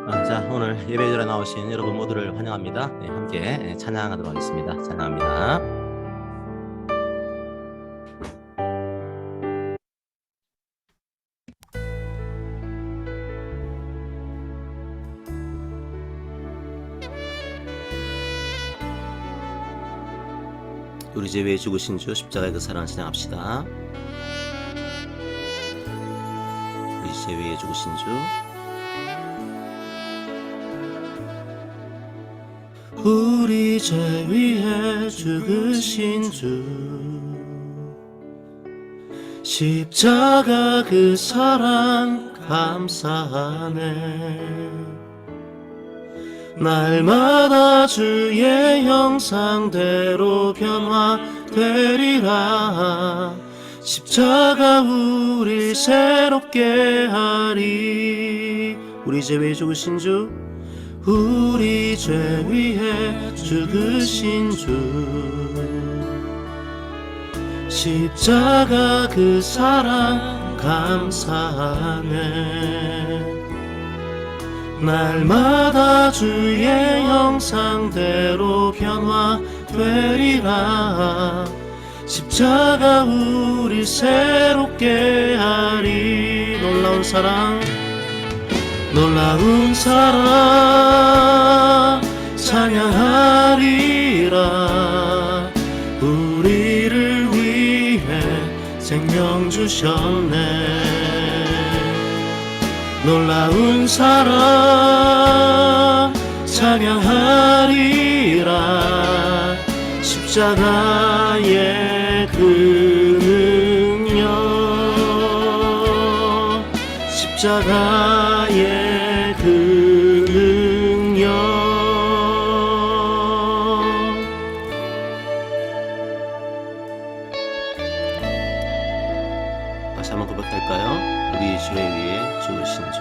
자, 오늘 예배드려 나오신 여러분 모두를 환영합니다. 네, 함께 찬양하도록 하겠습니다. 찬양합니다. 우리 죄 위에 죽으신 주 십자가의 그 사랑을 찬양합시다. 우리 죄 위에 죽으신 주, 우리 죄 위에 죽으신 주, 십자가 그 사랑 감사하네. 날마다 주의 형상대로 변화되리라. 십자가 우릴 새롭게 하리. 우리 죄 위에 죽으신 주, 우리 죄 위에 죽으신 주, 십자가 그 사랑 감사하네. 날마다 주의 형상대로 변화되리라. 십자가 우릴 새롭게 하리. 놀라운 사랑, 놀라운 사랑 찬양하리라. 우리를 위해 생명 주셨네. 놀라운 사랑 찬양하리라. 십자가의 그 능력, 십자가의 그 능력. 다시 한번 고백할까요? 우리 죄 위에 죽으신 주,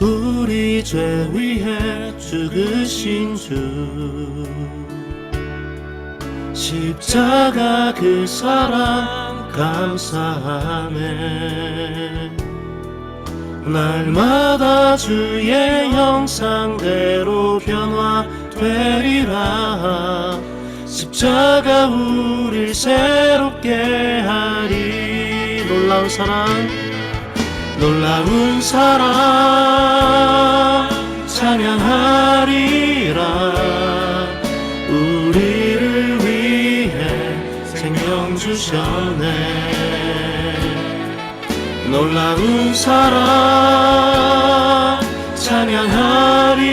우리 죄 위에 죽으신 주, 십자가 그 사랑 감사하네. 날마다 주의 형상대로 변화되리라. 십자가 우릴 새롭게 하리. 놀라운 사랑, 놀라운 사랑 찬양하리라. 우리를 위해 생명 주셨네. 놀라운 사랑 찬양하리라.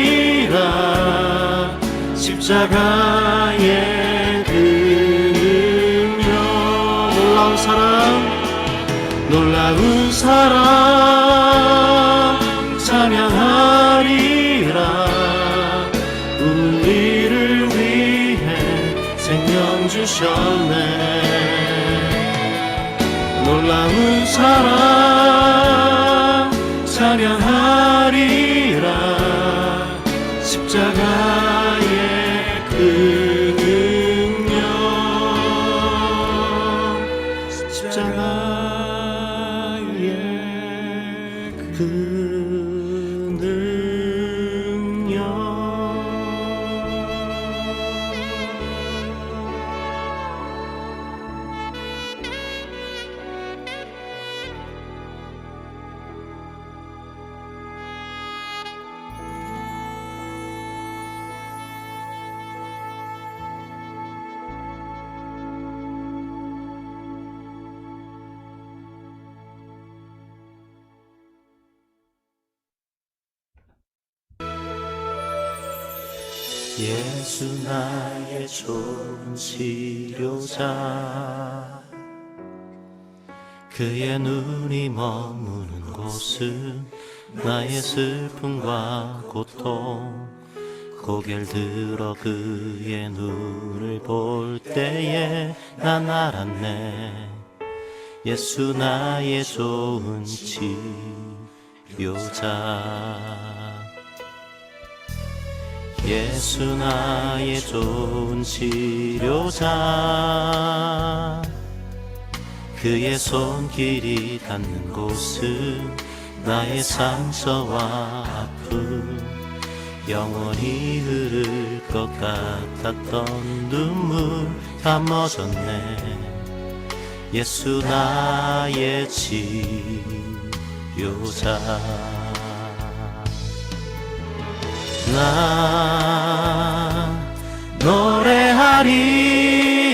십자가의 그 능력. 놀라운 사랑, 놀라운 사랑 찬양하리라. 우리를 위해 생명 주셨네. 놀라운 사랑 찬양하리라. 십자가의 그 능력, 십자가 그 능력. 예수 나의 좋은 치료자, 그의 눈이 머무는 곳은 나의 슬픔과 고통. 고개를 들어 그의 눈을 볼 때에 난 알았네. 예수 나의 좋은 치료자. 예수 나의 좋은 치료자. 그의 손길이 닿는 곳은 나의 상처와 아픔 영원히 흐를 것 같았던 눈물 다 멎었네. 예수 나의 치료자. 나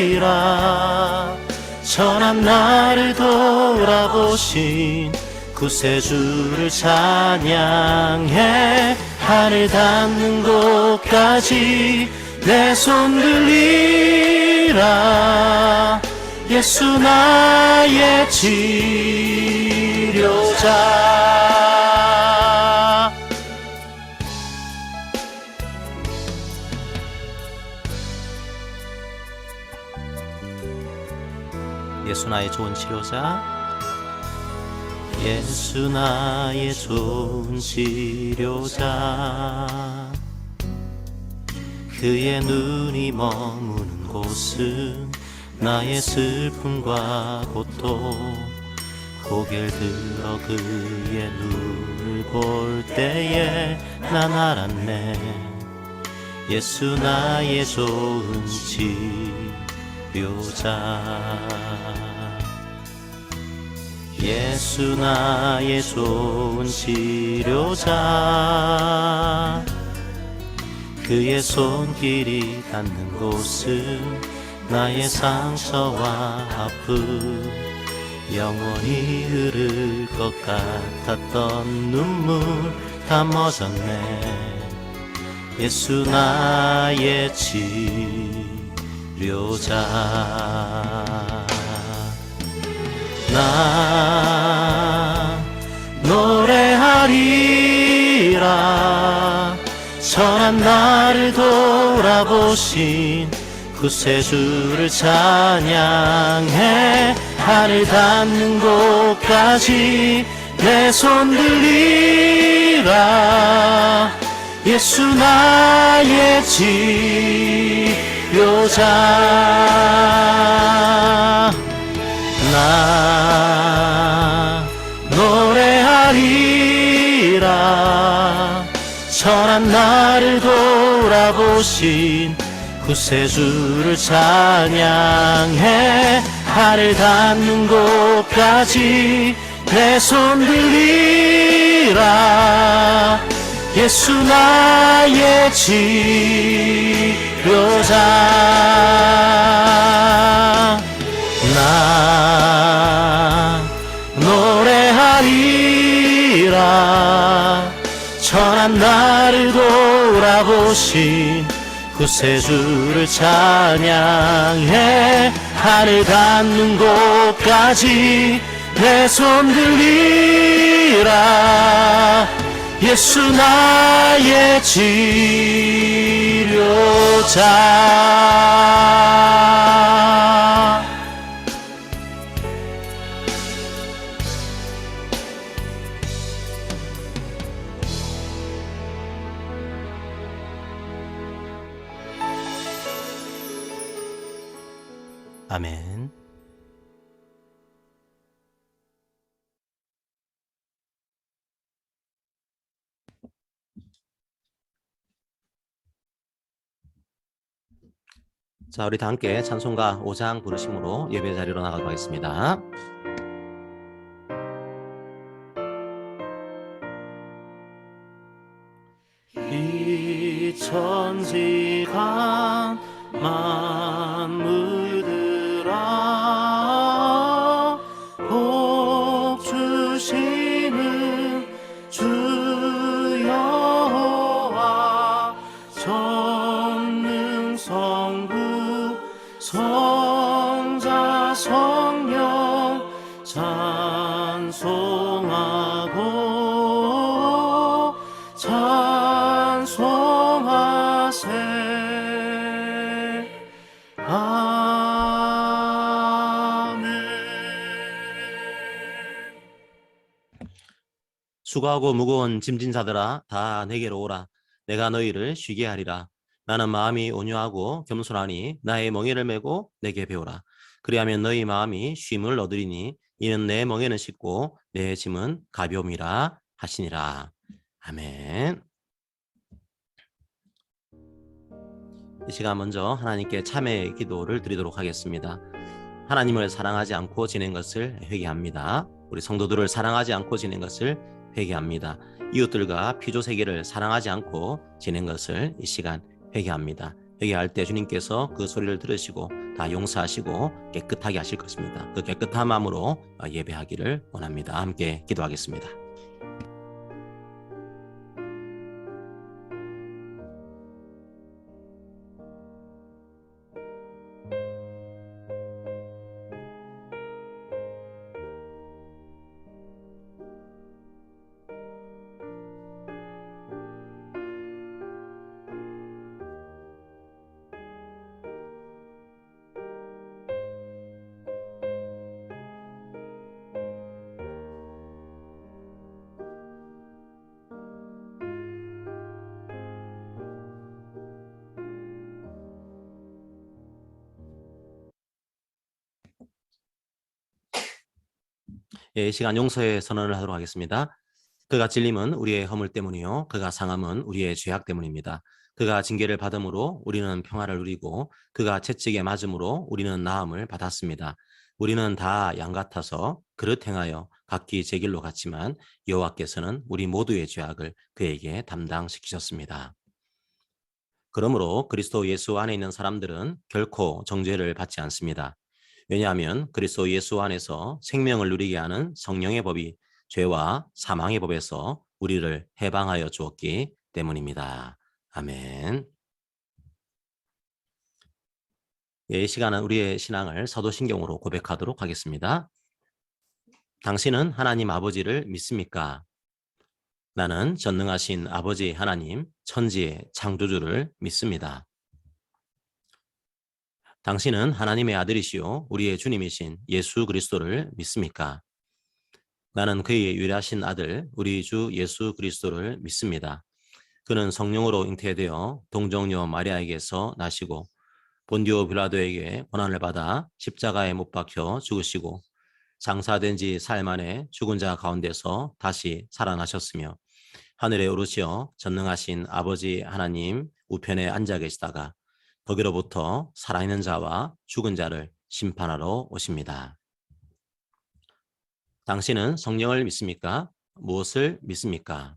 노래하리라 천한 나를 돌아보신 구세주를 찬양해. 하늘 닿는 곳까지 내 손 들리라. 예수 나의 치료자. 예수 나의 좋은 치료자. 예수 나의 좋은 치료자. 그의 눈이 머무는 곳은 나의 슬픔과 고통. 고개를 들어 그의 눈을 볼 때에 난 알았네. 예수 나의 좋은 치료자. 예수 나의 좋은 치료자. 그의 손길이 닿는 곳은 나의 상처와 아픔 영원히 흐를 것 같았던 눈물 다 멎었네. 예수 나의 치료자. 나 노래하리라 선한 나를 돌아보신 구세주를 찬양해. 하늘 닿는 곳까지 내 손 들리라. 예수 나의 치료자. 나 노래하리라 선한 나를 돌아보신 구세주를 찬양해. 하늘 닿는 곳까지 내 손 들리라. 예수 나의 치료자. 나 노래하리라 천한 나를 돌아보신 구세주를 찬양해. 하늘 닿는 곳까지 내 손 들리라. 예수 나의 치료자. 아멘. 자, 우리 다 함께 찬송가 5장 부르심으로 예배 자리로 나가도록 하겠습니다. 이 천지가 만물들아 복 주시는 주 여호와 전능 성부 성자 성령 찬송하고 찬송하세. 아멘. 수고하고 무거운 짐진 자들아 다 내게로 오라. 내가 너희를 쉬게 하리라. 나는 마음이 온유하고 겸손하니 나의 멍에를 메고 내게 배우라. 그리하면 너희 마음이 쉼을 얻으리니 이는 내 멍에는 쉽고 내 짐은 가벼움이라 하시니라. 아멘. 이 시간 먼저 하나님께 참회의 기도를 드리도록 하겠습니다. 하나님을 사랑하지 않고 지낸 것을 회개합니다. 우리 성도들을 사랑하지 않고 지낸 것을 회개합니다. 이웃들과 피조세계를 사랑하지 않고 지낸 것을 이 시간 회개합니다. 회개할 때 주님께서 그 소리를 들으시고 다 용서하시고 깨끗하게 하실 것입니다. 그 깨끗한 마음으로 예배하기를 원합니다. 함께 기도하겠습니다. 이 시간 용서의 선언을 하도록 하겠습니다. 그가 찔림은 우리의 허물 때문이요 그가 상함은 우리의 죄악 때문입니다. 그가 징계를 받음으로 우리는 평화를 누리고 그가 채찍에 맞음으로 우리는 나음을 받았습니다. 우리는 다 양 같아서 그릇 행하여 각기 제 길로 갔지만 여호와께서는 우리 모두의 죄악을 그에게 담당시키셨습니다. 그러므로 그리스도 예수 안에 있는 사람들은 결코 정죄를 받지 않습니다. 왜냐하면 그리스도 예수 안에서 생명을 누리게 하는 성령의 법이 죄와 사망의 법에서 우리를 해방하여 주었기 때문입니다. 아멘. 예, 이 시간은 우리의 신앙을 사도신경으로 고백하도록 하겠습니다. 당신은 하나님 아버지를 믿습니까? 나는 전능하신 아버지 하나님, 천지의 창조주를 믿습니다. 당신은 하나님의 아들이시요 우리의 주님이신 예수 그리스도를 믿습니까? 나는 그의 유일하신 아들 우리 주 예수 그리스도를 믿습니다. 그는 성령으로 잉태되어 동정녀 마리아에게서 나시고 본디오 빌라도에게 고난을 받아 십자가에 못 박혀 죽으시고 장사된 지 사흘 만에 죽은 자 가운데서 다시 살아나셨으며 하늘에 오르시어 전능하신 아버지 하나님 우편에 앉아 계시다가 거기로부터 살아있는 자와 죽은 자를 심판하러 오십니다. 당신은 성령을 믿습니까? 무엇을 믿습니까?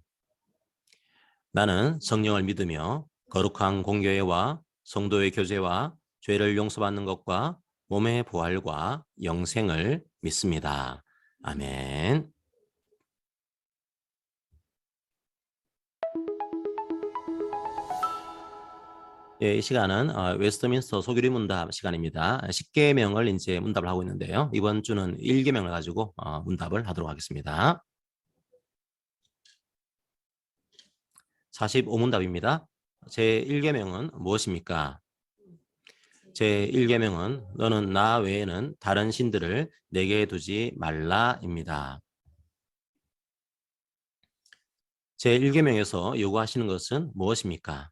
나는 성령을 믿으며 거룩한 공교회와 성도의 교제와 죄를 용서받는 것과 몸의 부활과 영생을 믿습니다. 아멘. 예, 이 시간은 웨스트민스터 소규리 문답 시간입니다. 10계명을 이제 문답을 하고 있는데요. 이번 주는 1계명을 가지고 문답을 하도록 하겠습니다. 45문답입니다. 제1계명은 무엇입니까? 제1계명은 너는 나 외에는 다른 신들을 내게 두지 말라입니다. 제1계명에서 요구하시는 것은 무엇입니까?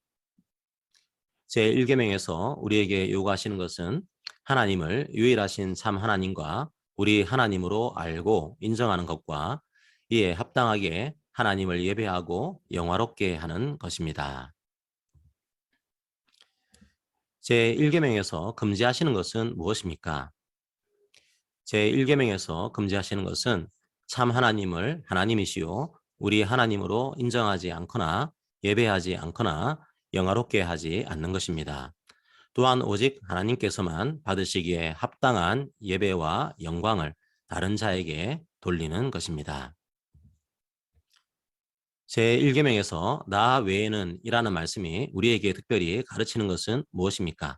제1계명에서 우리에게 요구하시는 것은 하나님을 유일하신 참 하나님과 우리 하나님으로 알고 인정하는 것과 이에 합당하게 하나님을 예배하고 영화롭게 하는 것입니다. 제1계명에서 금지하시는 것은 무엇입니까? 제1계명에서 금지하시는 것은 참 하나님을 하나님이시요 우리 하나님으로 인정하지 않거나 예배하지 않거나 영화롭게 하지 않는 것입니다. 또한 오직 하나님께서만 받으시기에 합당한 예배와 영광을 다른 자에게 돌리는 것입니다. 제1계명에서 나 외에는 이라는 말씀이 우리에게 특별히 가르치는 것은 무엇입니까?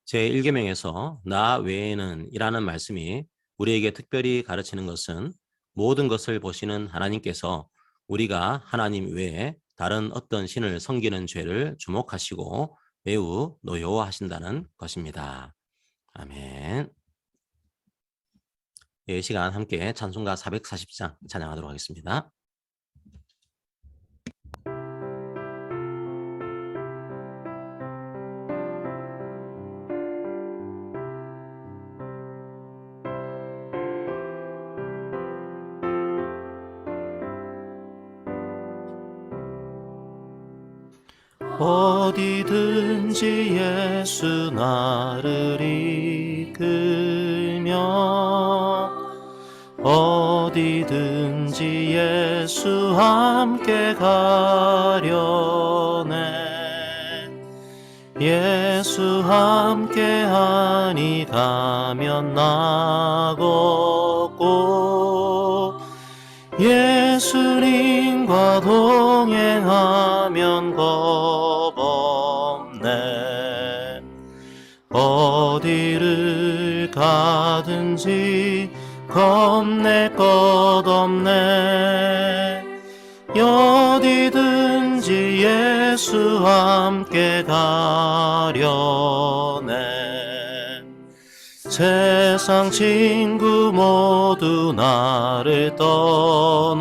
제1계명에서 나 외에는 이라는 말씀이 우리에게 특별히 가르치는 것은 모든 것을 보시는 하나님께서 우리가 하나님 외에 다른 어떤 신을 섬기는 죄를 주목하시고 매우 노여워하신다는 것입니다. 아멘. 이 시간 함께 찬송가 440장 찬양하도록 하겠습니다. 어디든지 예수 나를 이끌며 어디든지 예수 함께 가려네. 예수 함께하니 가면 나 걷고 예수님과 동행하면 겁없네. 어디를 가든지 겁낼 것 없네. 어디든지 예수 함께 가려네. 세상 친구 모두 나를 떠나도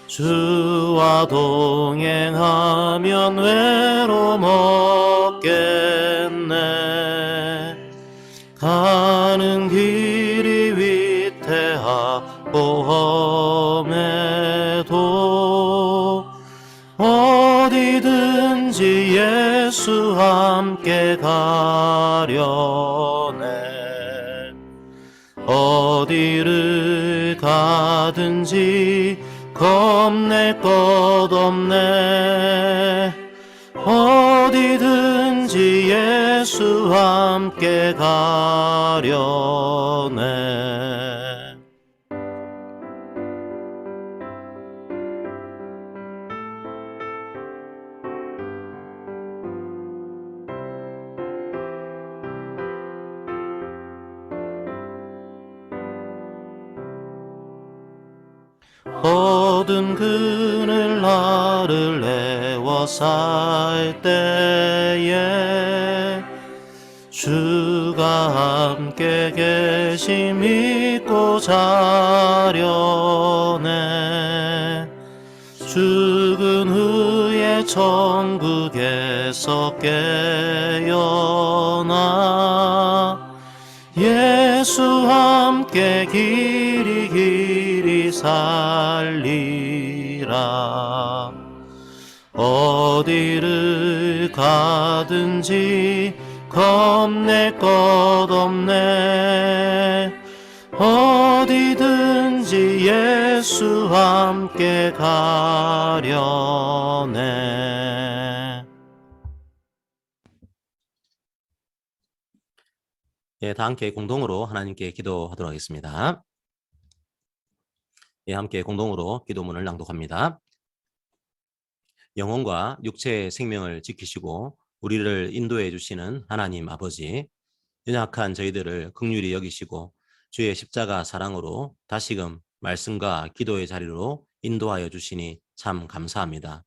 주와 동행하면 외로움 없겠네. 가는 길이 위태하고 험해도 어디든지 예수 함께 가려네. 어디를 가든지 겁낼 것 없네. 어디든지 예수 함께 가려네. 어두운 그늘 나를 애워쌀 때에 주가 함께 계심 믿고 자려네. 죽은 후에 천국에서 깨어나 예수 함께 길이 살리라. 어디를 가든지 겁낼 것 없네. 어디든지 예수 함께 가려네. 예, 다 함께 공동으로 하나님께 기도하도록 하겠습니다. 예, 함께 공동으로 기도문을 낭독합니다. 영혼과 육체의 생명을 지키시고 우리를 인도해 주시는 하나님 아버지, 연약한 저희들을 긍휼히 여기시고 주의 십자가 사랑으로 다시금 말씀과 기도의 자리로 인도하여 주시니 참 감사합니다.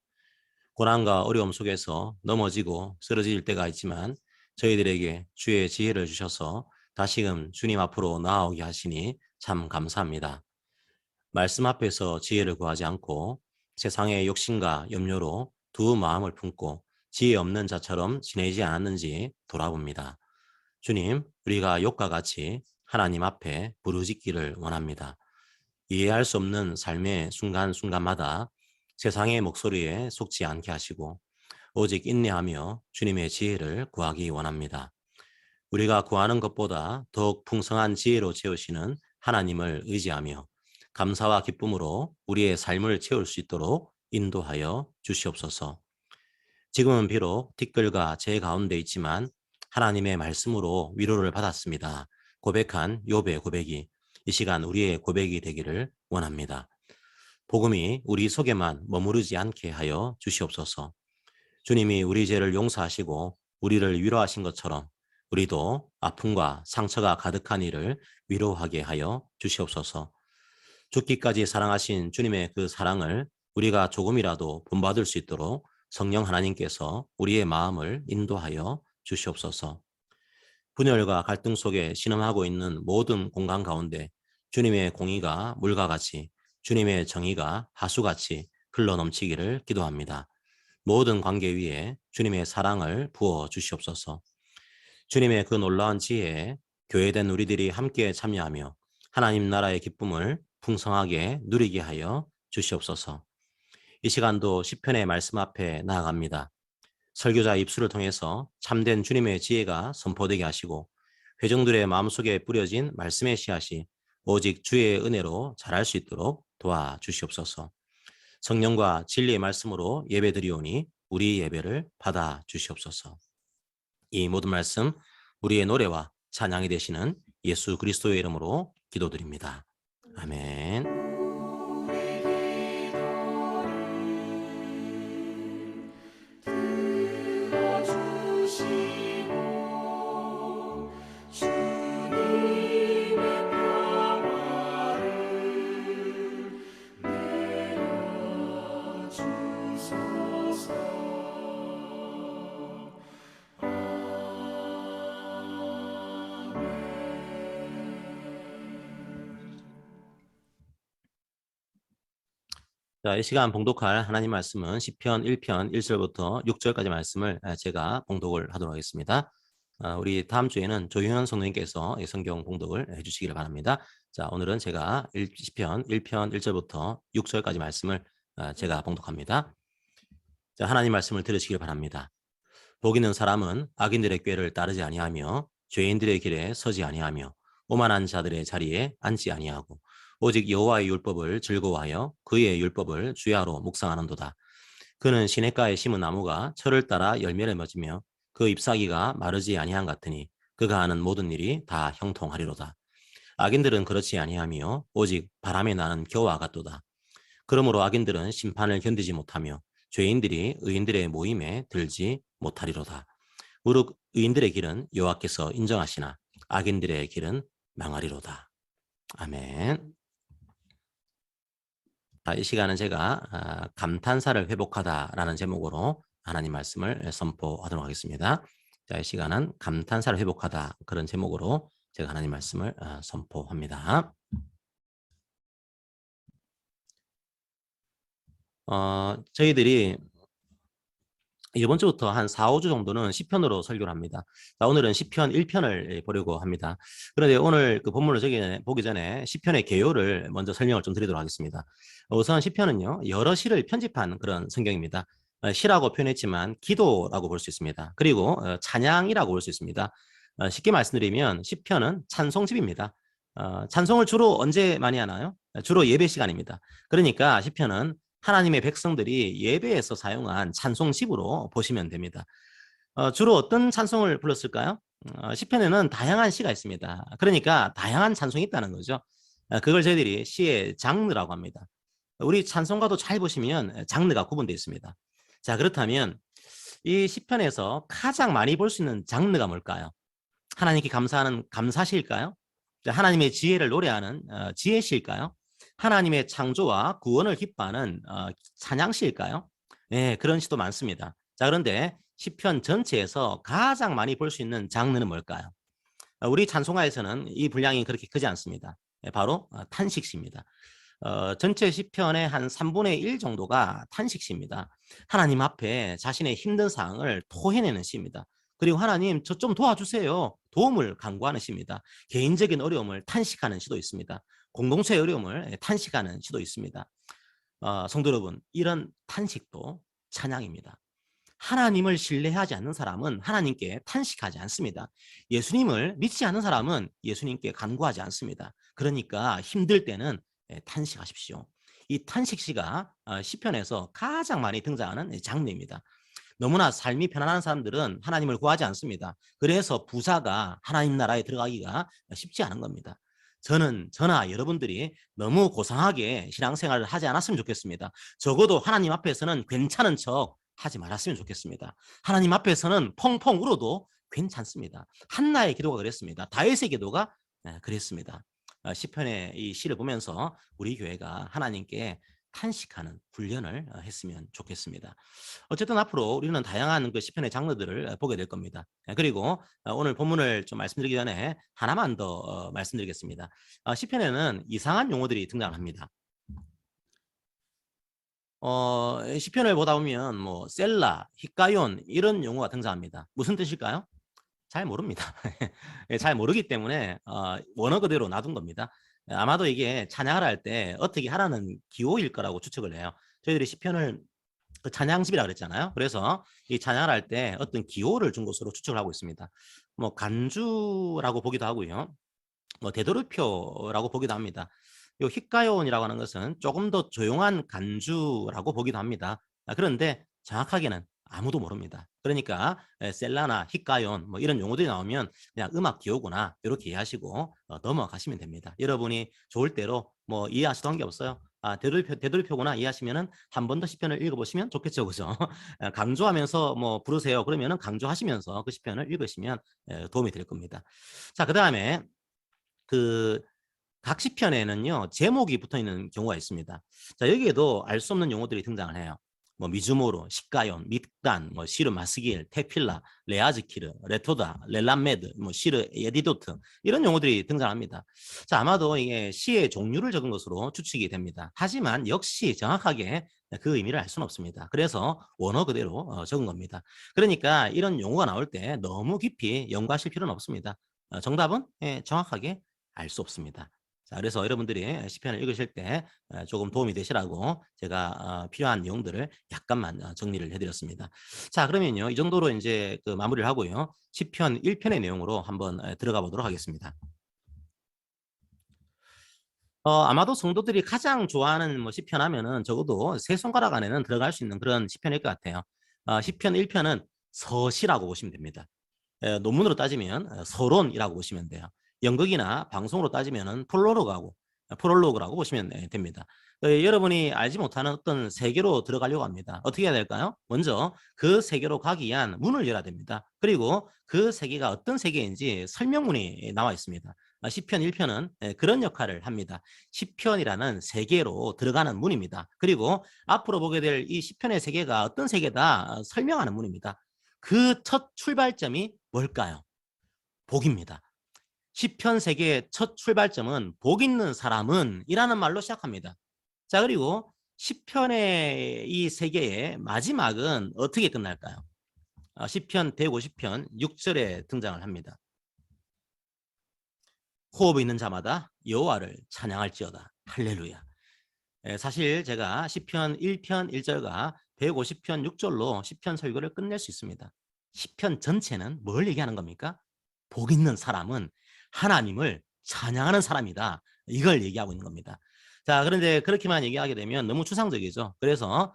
고난과 어려움 속에서 넘어지고 쓰러질 때가 있지만 저희들에게 주의 지혜를 주셔서 다시금 주님 앞으로 나아오게 하시니 참 감사합니다. 말씀 앞에서 지혜를 구하지 않고 세상의 욕심과 염려로 두 마음을 품고 지혜 없는 자처럼 지내지 않았는지 돌아봅니다. 주님, 우리가 욕과 같이 하나님 앞에 부르짖기를 원합니다. 이해할 수 없는 삶의 순간순간마다 세상의 목소리에 속지 않게 하시고 오직 인내하며 주님의 지혜를 구하기 원합니다. 우리가 구하는 것보다 더욱 풍성한 지혜로 채우시는 하나님을 의지하며 감사와 기쁨으로 우리의 삶을 채울 수 있도록 인도하여 주시옵소서. 지금은 비록 티끌과 재 가운데 있지만 하나님의 말씀으로 위로를 받았습니다. 고백한 욥의 고백이 이 시간 우리의 고백이 되기를 원합니다. 복음이 우리 속에만 머무르지 않게 하여 주시옵소서. 주님이 우리 죄를 용서하시고 우리를 위로하신 것처럼 우리도 아픔과 상처가 가득한 이를 위로하게 하여 주시옵소서. 죽기까지 사랑하신 주님의 그 사랑을 우리가 조금이라도 본받을 수 있도록 성령 하나님께서 우리의 마음을 인도하여 주시옵소서. 분열과 갈등 속에 신음하고 있는 모든 공간 가운데 주님의 공의가 물과 같이 주님의 정의가 하수같이 흘러넘치기를 기도합니다. 모든 관계 위에 주님의 사랑을 부어 주시옵소서. 주님의 그 놀라운 지혜에 교회된 우리들이 함께 참여하며 하나님 나라의 기쁨을 풍성하게 누리게 하여 주시옵소서. 이 시간도 시편의 말씀 앞에 나아갑니다. 설교자의 입술을 통해서 참된 주님의 지혜가 선포되게 하시고 회중들의 마음속에 뿌려진 말씀의 씨앗이 오직 주의 은혜로 자랄 수 있도록 도와주시옵소서. 성령과 진리의 말씀으로 예배드리오니 우리 예배를 받아 주시옵소서. 이 모든 말씀 우리의 노래와 찬양이 되시는 예수 그리스도의 이름으로 기도드립니다. 아멘. 자, 이 시간 봉독할 하나님 말씀은 시편 1편 1절부터 6절까지 말씀을 제가 봉독을 하도록 하겠습니다. 우리 다음 주에는 조윤현 성도님께서 성경 봉독을 해주시기를 바랍니다. 자, 오늘은 제가 시편 1편 1절부터 6절까지 말씀을 제가 봉독합니다. 자, 하나님 말씀을 들으시길 바랍니다. 복 있는 사람은 악인들의 꾀를 따르지 아니하며 죄인들의 길에 서지 아니하며 오만한 자들의 자리에 앉지 아니하고 오직 여호와의 율법을 즐거워하여 그의 율법을 주야로 묵상하는도다. 그는 시냇가에 심은 나무가 철을 따라 열매를 맺으며 그 잎사귀가 마르지 아니한 같으니 그가 하는 모든 일이 다 형통하리로다. 악인들은 그렇지 아니하며 오직 바람에 나는 겨와 같도다. 그러므로 악인들은 심판을 견디지 못하며 죄인들이 의인들의 모임에 들지 못하리로다. 무릇 의인들의 길은 여호와께서 인정하시나 악인들의 길은 망하리로다. 아멘. 이 시간은 제가 감탄사를 회복하다라는 제목으로 하나님 말씀을 선포하도록 하겠습니다. 자, 이 시간은 감탄사를 회복하다 그런 제목으로 제가 하나님 말씀을 선포합니다. 저희들이 이번 주부터 한 4, 5주 정도는 시편으로 설교를 합니다. 자, 오늘은 시편 1편을 보려고 합니다. 그런데 오늘 그 본문을 보기 전에 시편의 개요를 먼저 설명을 좀 드리도록 하겠습니다. 우선 시편은요, 여러 시를 편집한 그런 성경입니다. 시라고 표현했지만 기도라고 볼 수 있습니다. 그리고 찬양이라고 볼 수 있습니다. 쉽게 말씀드리면 시편은 찬송집입니다. 찬송을 주로 언제 많이 하나요? 주로 예배 시간입니다. 그러니까 시편은 하나님의 백성들이 예배에서 사용한 찬송집으로 보시면 됩니다. 주로 어떤 찬송을 불렀을까요? 시편에는 다양한 시가 있습니다. 그러니까 다양한 찬송이 있다는 거죠. 그걸 저희들이 시의 장르라고 합니다. 우리 찬송가도 잘 보시면 장르가 구분되어 있습니다. 자, 그렇다면 이 시편에서 가장 많이 볼 수 있는 장르가 뭘까요? 하나님께 감사하는 감사시일까요? 하나님의 지혜를 노래하는 지혜시일까요? 하나님의 창조와 구원을 기뻐하는 찬양시일까요? 네, 그런 시도 많습니다. 자, 그런데 시편 전체에서 가장 많이 볼 수 있는 장르는 뭘까요? 우리 찬송가에서는 이 분량이 그렇게 크지 않습니다. 바로 탄식시입니다. 전체 시편의 한 3분의 1 정도가 탄식시입니다. 하나님 앞에 자신의 힘든 상황을 토해내는 시입니다. 그리고 하나님 저 좀 도와주세요. 도움을 간구하는 시입니다. 개인적인 어려움을 탄식하는 시도 있습니다. 공동체의 어려움을 탄식하는 시도 있습니다. 성도 여러분, 이런 탄식도 찬양입니다. 하나님을 신뢰하지 않는 사람은 하나님께 탄식하지 않습니다. 예수님을 믿지 않는 사람은 예수님께 간구하지 않습니다. 그러니까 힘들 때는 탄식하십시오. 이 탄식시가 시편에서 가장 많이 등장하는 장르입니다. 너무나 삶이 편안한 사람들은 하나님을 구하지 않습니다. 그래서 부자가 하나님 나라에 들어가기가 쉽지 않은 겁니다. 저나 여러분들이 너무 고상하게 신앙생활을 하지 않았으면 좋겠습니다. 적어도 하나님 앞에서는 괜찮은 척 하지 말았으면 좋겠습니다. 하나님 앞에서는 펑펑 울어도 괜찮습니다. 한나의 기도가 그랬습니다. 다윗의 기도가 그랬습니다. 시편의 이 시를 보면서 우리 교회가 하나님께 탄식하는 훈련을 했으면 좋겠습니다. 어쨌든 앞으로 우리는 다양한 그 시편의 장르들을 보게 될 겁니다. 그리고 오늘 본문을 좀 말씀드리기 전에 하나만 더 말씀드리겠습니다. 시편에는 이상한 용어들이 등장합니다. 시편을 보다 보면 뭐 셀라, 히카yon 이런 용어가 등장합니다. 무슨 뜻일까요? 잘 모릅니다. 잘 모르기 때문에 원어 그대로 놔둔 겁니다. 아마도 이게 찬양을 할 때 어떻게 하라는 기호일 거라고 추측을 해요. 저희들이 시편을 그 찬양집이라 그랬잖아요. 그래서 이 찬양을 할 때 어떤 기호를 준 것으로 추측을 하고 있습니다. 뭐 간주라고 보기도 하고요. 뭐 되도록표라고 보기도 합니다. 요 히카요온이라고 하는 것은 조금 더 조용한 간주라고 보기도 합니다. 그런데 정확하게는 아무도 모릅니다. 그러니까 셀라나 히카요온 뭐 이런 용어들이 나오면 그냥 음악 기호구나 이렇게 이해하시고 넘어가시면 됩니다. 여러분이 좋을 대로 뭐 이해하시도 한 게 없어요. 되돌이표구나 이해하시면은 한 번 더 시편을 읽어보시면 좋겠죠, 그죠? 강조하면서 뭐 부르세요. 그러면은 강조하시면서 그 시편을 읽으시면 도움이 될 겁니다. 자, 그 다음에 그 각 시편에는요 제목이 붙어 있는 경우가 있습니다. 자, 여기에도 알 수 없는 용어들이 등장을 해요. 뭐 미즈모로, 시가yon, 밑단, 뭐 시르 마스길, 테필라, 레아즈키르, 레토다, 렐람메드, 뭐 시르 에디도트 이런 용어들이 등장합니다. 자, 아마도 이게 시의 종류를 적은 것으로 추측이 됩니다. 하지만 역시 정확하게 그 의미를 알 수는 없습니다. 그래서 원어 그대로 적은 겁니다. 그러니까 이런 용어가 나올 때 너무 깊이 연구하실 필요는 없습니다. 정답은 정확하게 알 수 없습니다. 자, 그래서 여러분들이 시편을 읽으실 때 조금 도움이 되시라고 제가 필요한 내용들을 약간만 정리를 해드렸습니다. 자, 그러면요 이 정도로 이제 그 마무리를 하고요 시편 1편의 내용으로 한번 들어가 보도록 하겠습니다. 아마도 성도들이 가장 좋아하는 뭐 시편 하면은 적어도 세 손가락 안에는 들어갈 수 있는 그런 시편일 것 같아요. 시편 1편은 서시라고 보시면 됩니다. 논문으로 따지면 서론이라고 보시면 돼요. 연극이나 방송으로 따지면 프롤로그라고 보시면 됩니다. 여러분이 알지 못하는 어떤 세계로 들어가려고 합니다. 어떻게 해야 될까요? 먼저 그 세계로 가기 위한 문을 열어야 됩니다. 그리고 그 세계가 어떤 세계인지 설명문이 나와 있습니다. 시편 1편은 그런 역할을 합니다. 시편이라는 세계로 들어가는 문입니다. 그리고 앞으로 보게 될 이 시편의 세계가 어떤 세계다 설명하는 문입니다. 그 첫 출발점이 뭘까요? 복입니다. 시편 세계의 첫 출발점은 복 있는 사람은 이라는 말로 시작합니다. 자, 그리고 시편의 이 세계의 마지막은 어떻게 끝날까요? 시편 150편 6절에 등장을 합니다. 호흡 있는 자마다 여호와를 찬양할지어다. 할렐루야. 사실 제가 시편 1편 1절과 150편 6절로 시편 설교를 끝낼 수 있습니다. 시편 전체는 뭘 얘기하는 겁니까? 복 있는 사람은 하나님을 찬양하는 사람이다. 이걸 얘기하고 있는 겁니다. 자, 그런데 그렇게만 얘기하게 되면 너무 추상적이죠. 그래서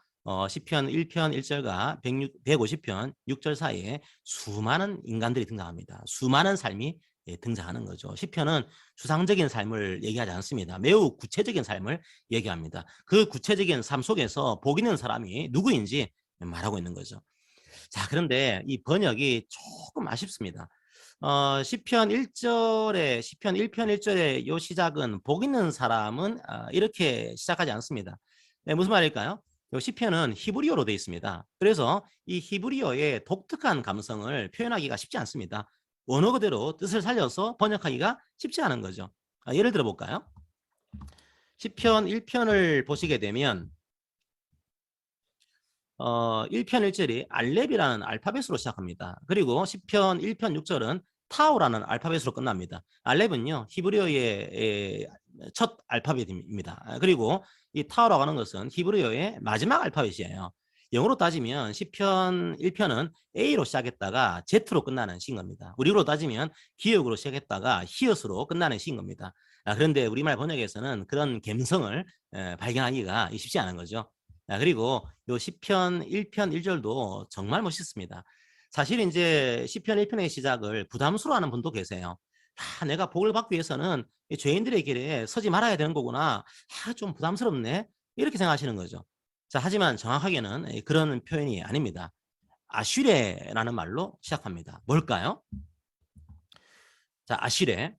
시편 1편 1절과 150편 6절 사이에 수많은 인간들이 등장합니다. 수많은 삶이 등장하는 거죠. 시편은 추상적인 삶을 얘기하지 않습니다. 매우 구체적인 삶을 얘기합니다. 그 구체적인 삶 속에서 복 있는 사람이 누구인지 말하고 있는 거죠. 자, 그런데 이 번역이 조금 아쉽습니다. 시편 1절에 시편 1편 1절의 요 시작은 복 있는 사람은 이렇게 시작하지 않습니다. 네, 무슨 말일까요? 요 시편은 히브리어로 되어 있습니다. 그래서 이 히브리어의 독특한 감성을 표현하기가 쉽지 않습니다. 원어 그대로 뜻을 살려서 번역하기가 쉽지 않은 거죠. 예를 들어 볼까요? 시편 1편을 보시게 되면 1편 1절이 알렙이라는 알파벳으로 시작합니다. 그리고 시편 1편 6절은 타오라는 알파벳으로 끝납니다. 알렙은요 히브리어의 첫 알파벳입니다. 그리고 이 타오라고 하는 것은 히브리어의 마지막 알파벳이에요. 영어로 따지면 시편 1편은 A로 시작했다가 Z로 끝나는 시인 겁니다. 우리로 따지면 기역으로 시작했다가 히읗으로 끝나는 시인 겁니다. 그런데 우리말 번역에서는 그런 감성을 발견하기가 쉽지 않은 거죠. 그리고 요 시편 1편 1절도 정말 멋있습니다. 사실 이제 시편 1편의 시작을 부담스러워하는 분도 계세요. 내가 복을 받기 위해서는 죄인들의 길에 서지 말아야 되는 거구나. 좀 부담스럽네. 이렇게 생각하시는 거죠. 자, 하지만 정확하게는 그런 표현이 아닙니다. 아슈레라는 말로 시작합니다. 뭘까요? 자, 아슈레.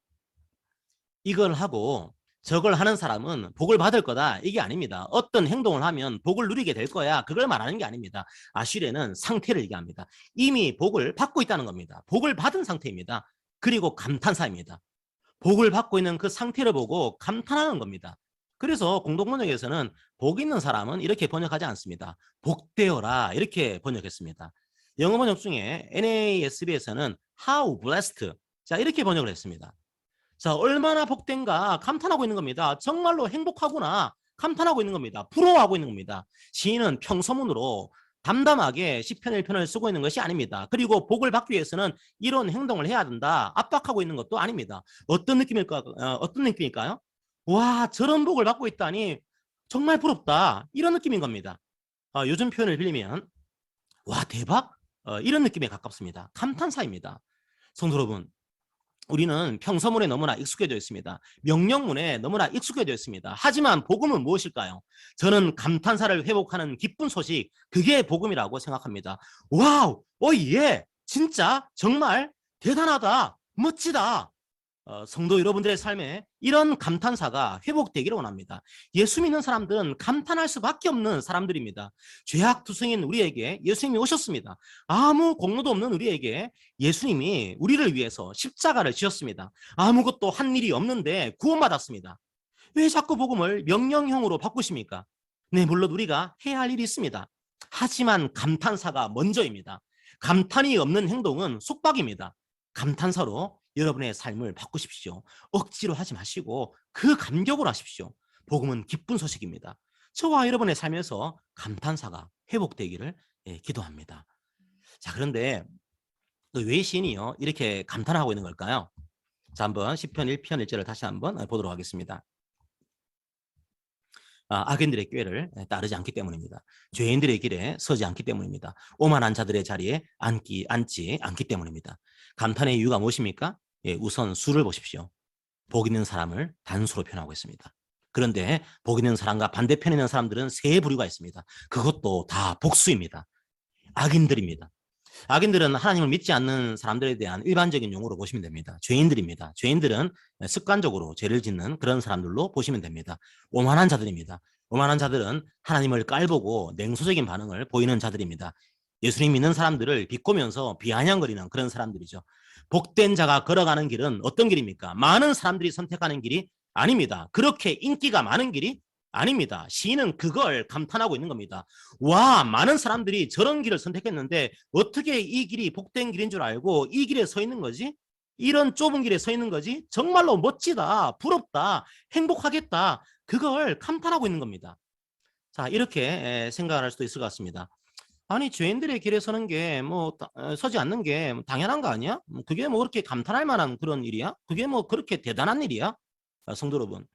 이걸 하고 저걸 하는 사람은 복을 받을 거다. 이게 아닙니다. 어떤 행동을 하면 복을 누리게 될 거야. 그걸 말하는 게 아닙니다. 아슈레는 상태를 얘기합니다. 이미 복을 받고 있다는 겁니다. 복을 받은 상태입니다. 그리고 감탄사입니다. 복을 받고 있는 그 상태를 보고 감탄하는 겁니다. 그래서 공동번역에서는 복 있는 사람은 이렇게 번역하지 않습니다. 복되어라 이렇게 번역했습니다. 영어 번역 중에 NASB에서는 How blessed 자 이렇게 번역을 했습니다. 자, 얼마나 복된가 감탄하고 있는 겁니다. 정말로 행복하구나. 감탄하고 있는 겁니다. 부러워하고 있는 겁니다. 시인은 평서문으로 담담하게 시편 1편을 쓰고 있는 것이 아닙니다. 그리고 복을 받기 위해서는 이런 행동을 해야 된다. 압박하고 있는 것도 아닙니다. 어떤 느낌일까요? 와, 저런 복을 받고 있다니 정말 부럽다. 이런 느낌인 겁니다. 요즘 표현을 빌리면 와, 대박? 이런 느낌에 가깝습니다. 감탄사입니다. 성도 여러분, 우리는 평서문에 너무나 익숙해져 있습니다. 명령문에 너무나 익숙해져 있습니다. 하지만 복음은 무엇일까요? 저는 감탄사를 회복하는 기쁜 소식, 그게 복음이라고 생각합니다. 와우, 예, 진짜 정말 대단하다, 멋지다. 성도 여러분들의 삶에 이런 감탄사가 회복되기를 원합니다. 예수 믿는 사람들은 감탄할 수밖에 없는 사람들입니다. 죄악투성인 우리에게 예수님이 오셨습니다. 아무 공로도 없는 우리에게 예수님이 우리를 위해서 십자가를 지었습니다. 아무것도 한 일이 없는데 구원받았습니다. 왜 자꾸 복음을 명령형으로 바꾸십니까? 네, 물론 우리가 해야 할 일이 있습니다. 하지만 감탄사가 먼저입니다. 감탄이 없는 행동은 속박입니다. 감탄사로 여러분의 삶을 바꾸십시오. 억지로 하지 마시고 그 감격으로 하십시오. 복음은 기쁜 소식입니다. 저와 여러분의 삶에서 감탄사가 회복되기를 기도합니다. 자, 그런데 왜 시인이요 이렇게 감탄하고 있는 걸까요? 자, 한번 시편 1편 1절을 다시 한번 보도록 하겠습니다. 악인들의 꾀를 따르지 않기 때문입니다. 죄인들의 길에 서지 않기 때문입니다. 오만한 자들의 자리에 앉지 않기 때문입니다. 감탄의 이유가 무엇입니까? 우선 수를 보십시오. 복 있는 사람을 단수로 표현하고 있습니다. 그런데 복 있는 사람과 반대편에 있는 사람들은 세 부류가 있습니다. 그것도 다 복수입니다. 악인들입니다. 악인들은 하나님을 믿지 않는 사람들에 대한 일반적인 용어로 보시면 됩니다. 죄인들입니다. 죄인들은 습관적으로 죄를 짓는 그런 사람들로 보시면 됩니다. 오만한 자들입니다. 오만한 자들은 하나님을 깔보고 냉소적인 반응을 보이는 자들입니다. 예수님 믿는 사람들을 비꼬면서 비아냥거리는 그런 사람들이죠. 복된 자가 걸어가는 길은 어떤 길입니까? 많은 사람들이 선택하는 길이 아닙니다. 그렇게 인기가 많은 길이 아닙니다. 시인은 그걸 감탄하고 있는 겁니다. 와, 많은 사람들이 저런 길을 선택했는데 어떻게 이 길이 복된 길인 줄 알고 이 길에 서 있는 거지? 이런 좁은 길에 서 있는 거지? 정말로 멋지다, 부럽다, 행복하겠다. 그걸 감탄하고 있는 겁니다. 자, 이렇게 생각을 할 수도 있을 것 같습니다. 아니, 죄인들의 길에 서는 게 서지 않는 게 당연한 거 아니야? 그게 뭐 그렇게 감탄할 만한 그런 일이야? 그게 뭐 그렇게 대단한 일이야? 성도 여러분,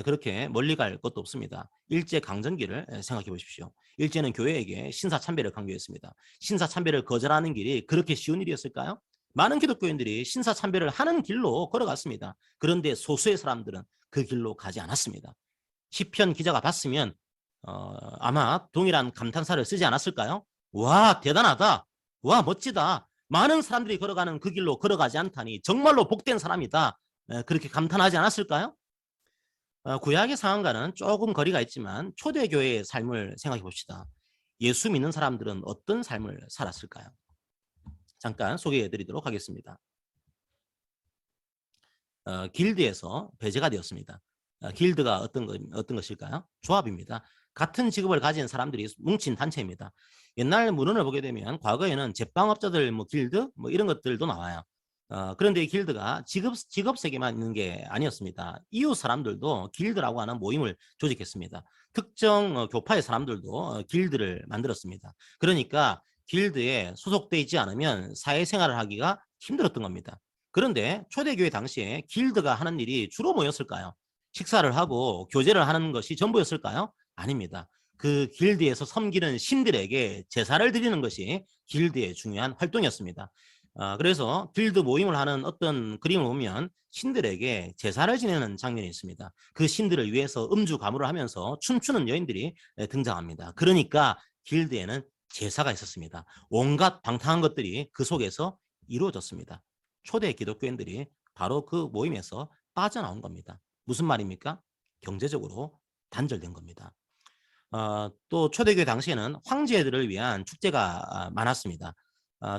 그렇게 멀리 갈 것도 없습니다. 일제 강점기를 생각해 보십시오. 일제는 교회에게 신사참배를 강요했습니다. 신사참배를 거절하는 길이 그렇게 쉬운 일이었을까요? 많은 기독교인들이 신사참배를 하는 길로 걸어갔습니다. 그런데 소수의 사람들은 그 길로 가지 않았습니다. 시편 기자가 봤으면 아마 동일한 감탄사를 쓰지 않았을까요? 와, 대단하다. 와, 멋지다. 많은 사람들이 걸어가는 그 길로 걸어가지 않다니 정말로 복된 사람이다. 그렇게 감탄하지 않았을까요? 구약의 상황과는 조금 거리가 있지만 초대교회의 삶을 생각해 봅시다. 예수 믿는 사람들은 어떤 삶을 살았을까요? 잠깐 소개해 드리도록 하겠습니다. 길드에서 배제가 되었습니다. 길드가 어떤 것일까요? 조합입니다. 같은 직업을 가진 사람들이 뭉친 단체입니다. 옛날 문헌을 보게 되면 과거에는 제빵업자들 길드 이런 것들도 나와요. 그런데 이 길드가 직업 세계만 있는 게 아니었습니다. 이웃 사람들도 길드라고 하는 모임을 조직했습니다. 특정 교파의 사람들도 길드를 만들었습니다. 그러니까 길드에 소속돼 있지 않으면 사회생활을 하기가 힘들었던 겁니다. 그런데 초대교회 당시에 길드가 하는 일이 주로 뭐였을까요? 식사를 하고 교제를 하는 것이 전부였을까요? 아닙니다. 그 길드에서 섬기는 신들에게 제사를 드리는 것이 길드의 중요한 활동이었습니다. 그래서 길드 모임을 하는 어떤 그림을 보면 신들에게 제사를 지내는 장면이 있습니다. 그 신들을 위해서 음주 가무를 하면서 춤추는 여인들이 등장합니다. 그러니까 길드에는 제사가 있었습니다. 온갖 방탕한 것들이 그 속에서 이루어졌습니다. 초대 기독교인들이 바로 그 모임에서 빠져나온 겁니다. 무슨 말입니까? 경제적으로 단절된 겁니다. 또 초대교회 당시에는 황제들을 위한 축제가 많았습니다.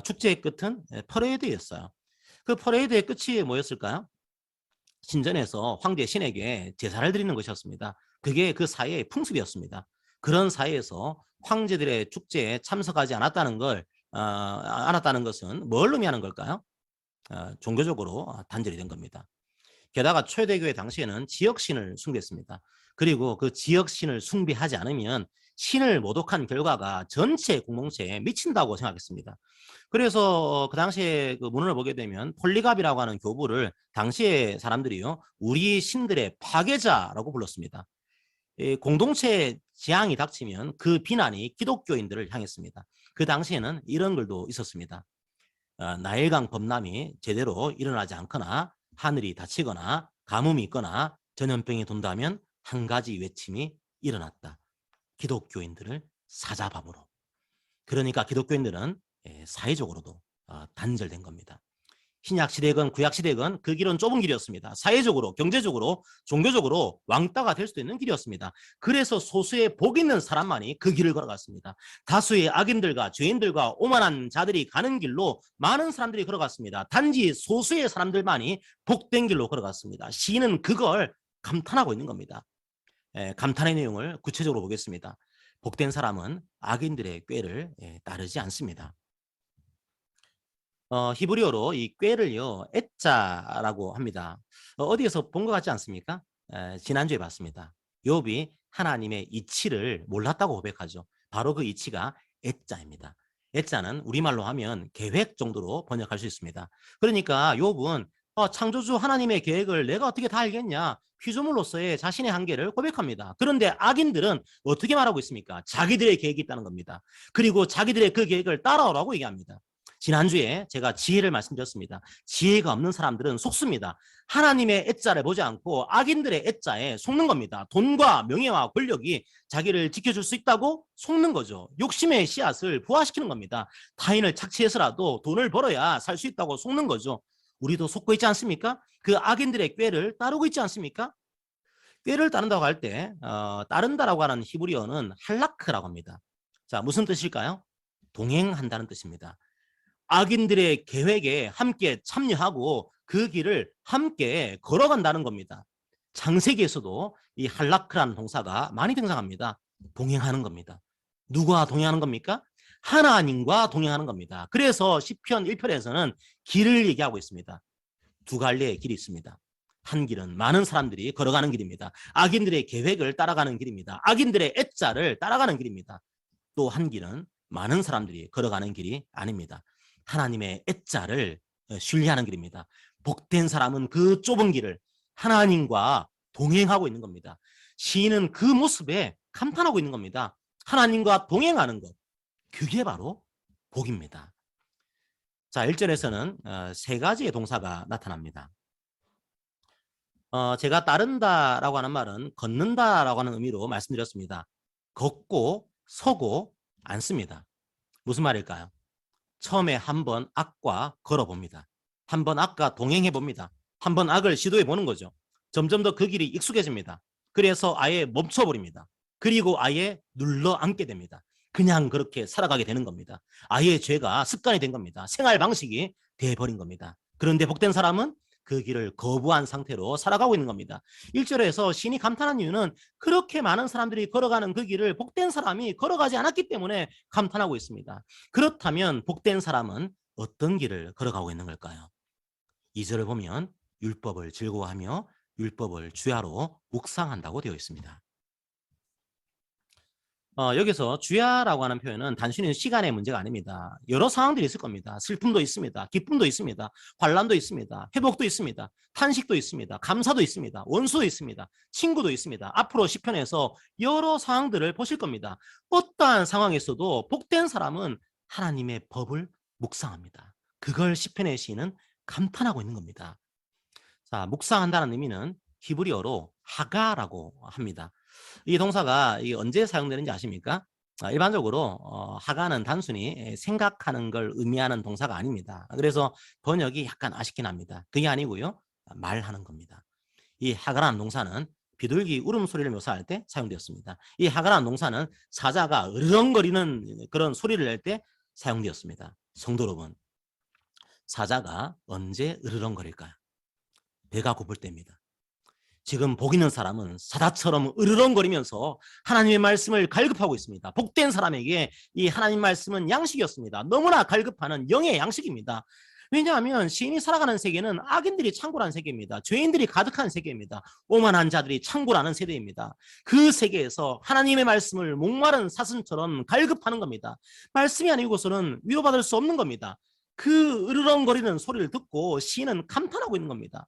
축제의 끝은 퍼레이드였어요. 그 퍼레이드의 끝이 뭐였을까요? 신전에서 황제 신에게 제사를 드리는 것이었습니다. 그게 그 사회의 풍습이었습니다. 그런 사회에서 황제들의 축제에 참석하지 않았다는 것은 뭘 의미하는 걸까요? 종교적으로 단절이 된 겁니다. 게다가 초대교회 당시에는 지역신을 숭배했습니다. 그리고 그 지역 신을 숭배하지 않으면 신을 모독한 결과가 전체 공동체에 미친다고 생각했습니다. 그래서 그 당시에 그 문헌을 보게 되면 폴리갑이라고 하는 교부를 당시에 사람들이요, 우리 신들의 파괴자라고 불렀습니다. 공동체 재앙이 닥치면 그 비난이 기독교인들을 향했습니다. 그 당시에는 이런 글도 있었습니다. 나일강 범람이 제대로 일어나지 않거나 하늘이 닫히거나 가뭄이 있거나 전염병이 돈다면 한 가지 외침이 일어났다. 기독교인들을 사자밥으로. 그러니까 기독교인들은 사회적으로도 단절된 겁니다. 신약시대건 구약시대건 그 길은 좁은 길이었습니다. 사회적으로, 경제적으로, 종교적으로 왕따가 될 수도 있는 길이었습니다. 그래서 소수의 복 있는 사람만이 그 길을 걸어갔습니다. 다수의 악인들과 죄인들과 오만한 자들이 가는 길로 많은 사람들이 걸어갔습니다. 단지 소수의 사람들만이 복된 길로 걸어갔습니다. 시인은 그걸 감탄하고 있는 겁니다. 감탄의 내용을 구체적으로 보겠습니다. 복된 사람은 악인들의 꾀를 따르지 않습니다. 히브리어로 이 꾀를요, 에자라고 합니다. 어디에서 본 것 같지 않습니까? 지난주에 봤습니다. 욥이 하나님의 이치를 몰랐다고 고백하죠. 바로 그 이치가 에자입니다. 에자는 우리말로 하면 계획 정도로 번역할 수 있습니다. 그러니까 욥은 창조주 하나님의 계획을 내가 어떻게 다 알겠냐? 피조물로서의 자신의 한계를 고백합니다. 그런데 악인들은 어떻게 말하고 있습니까? 자기들의 계획이 있다는 겁니다. 그리고 자기들의 그 계획을 따라오라고 얘기합니다. 지난주에 제가 지혜를 말씀드렸습니다. 지혜가 없는 사람들은 속습니다. 하나님의 애자를 보지 않고 악인들의 애자에 속는 겁니다. 돈과 명예와 권력이 자기를 지켜줄 수 있다고 속는 거죠. 욕심의 씨앗을 부화시키는 겁니다. 타인을 착취해서라도 돈을 벌어야 살 수 있다고 속는 거죠. 우리도 속고 있지 않습니까? 그 악인들의 꾀를 따르고 있지 않습니까? 꾀를 따른다고 할 때 따른다라고 하는 히브리어는 할라크라고 합니다. 자, 무슨 뜻일까요? 동행한다는 뜻입니다. 악인들의 계획에 함께 참여하고 그 길을 함께 걸어간다는 겁니다. 창세기에서도 이 할라크라는 동사가 많이 등장합니다. 동행하는 겁니다. 누가 동행하는 겁니까? 하나님과 동행하는 겁니다. 그래서 시편 1편에서는 길을 얘기하고 있습니다. 두 갈래의 길이 있습니다. 한 길은 많은 사람들이 걸어가는 길입니다. 악인들의 계획을 따라가는 길입니다. 악인들의 애자를 따라가는 길입니다. 또 한 길은 많은 사람들이 걸어가는 길이 아닙니다. 하나님의 애자를 신뢰하는 길입니다. 복된 사람은 그 좁은 길을 하나님과 동행하고 있는 겁니다. 시인은 그 모습에 감탄하고 있는 겁니다. 하나님과 동행하는 것, 그게 바로 복입니다. 자, 1절에서는 세 가지의 동사가 나타납니다. 제가 따른다라고 하는 말은 걷는다라고 하는 의미로 말씀드렸습니다. 걷고 서고 앉습니다. 무슨 말일까요? 처음에 한번 악과 걸어봅니다. 한번 악과 동행해봅니다. 한번 악을 시도해보는 거죠. 점점 더 그 길이 익숙해집니다. 그래서 아예 멈춰버립니다. 그리고 아예 눌러앉게 됩니다. 그냥 그렇게 살아가게 되는 겁니다. 아예 죄가 습관이 된 겁니다. 생활 방식이 돼버린 겁니다. 그런데 복된 사람은 그 길을 거부한 상태로 살아가고 있는 겁니다. 1절에서 신이 감탄한 이유는 그렇게 많은 사람들이 걸어가는 그 길을 복된 사람이 걸어가지 않았기 때문에 감탄하고 있습니다. 그렇다면 복된 사람은 어떤 길을 걸어가고 있는 걸까요? 2절을 보면 율법을 즐거워하며 율법을 주야로 묵상한다고 되어 있습니다. 여기서 주야라고 하는 표현은 단순히 시간의 문제가 아닙니다. 여러 상황들이 있을 겁니다. 슬픔도 있습니다. 기쁨도 있습니다. 환란도 있습니다. 회복도 있습니다. 탄식도 있습니다. 감사도 있습니다. 원수도 있습니다. 친구도 있습니다. 앞으로 시편에서 여러 상황들을 보실 겁니다. 어떠한 상황에서도 복된 사람은 하나님의 법을 묵상합니다. 그걸 시편의 시인은 감탄하고 있는 겁니다. 자, 묵상한다는 의미는 히브리어로 하가라고 합니다. 이 동사가 언제 사용되는지 아십니까? 일반적으로 하가는 단순히 생각하는 걸 의미하는 동사가 아닙니다. 그래서 번역이 약간 아쉽긴 합니다. 그게 아니고요, 말하는 겁니다. 이 하가라는 동사는 비둘기 울음소리를 묘사할 때 사용되었습니다. 이 하가라는 동사는 사자가 으르렁거리는 그런 소리를 낼 때 사용되었습니다. 성도 여러분, 사자가 언제 으르렁거릴까요? 배가 고플 때입니다. 지금 복 있는 사람은 사자처럼 으르렁거리면서 하나님의 말씀을 갈급하고 있습니다. 복된 사람에게 이 하나님 말씀은 양식이었습니다. 너무나 갈급하는 영의 양식입니다. 왜냐하면 시인이 살아가는 세계는 악인들이 창고라는 세계입니다. 죄인들이 가득한 세계입니다. 오만한 자들이 창고라는 세대입니다. 그 세계에서 하나님의 말씀을 목마른 사슴처럼 갈급하는 겁니다. 말씀이 아니고서는 위로받을 수 없는 겁니다. 그 으르렁거리는 소리를 듣고 시인은 감탄하고 있는 겁니다.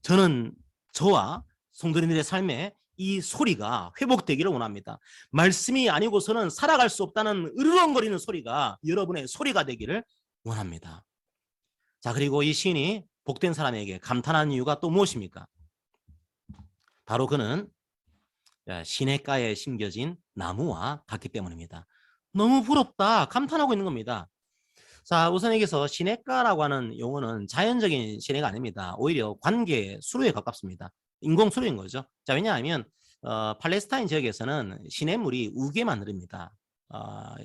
저는 저와 성도님들의 삶에 이 소리가 회복되기를 원합니다. 말씀이 아니고서는 살아갈 수 없다는 으르렁거리는 소리가 여러분의 소리가 되기를 원합니다. 자, 그리고 이 시인이 복된 사람에게 감탄하는 이유가 또 무엇입니까? 바로 그는 시냇가에 심겨진 나무와 같기 때문입니다. 너무 부럽다 감탄하고 있는 겁니다. 자, 우선 여기서 시냇가라고 하는 용어는 자연적인 시내가 아닙니다. 오히려 관계 수로에 가깝습니다. 인공 수로인 거죠. 자, 왜냐하면 팔레스타인 지역에서는 시냇물이 우게만 흐릅니다.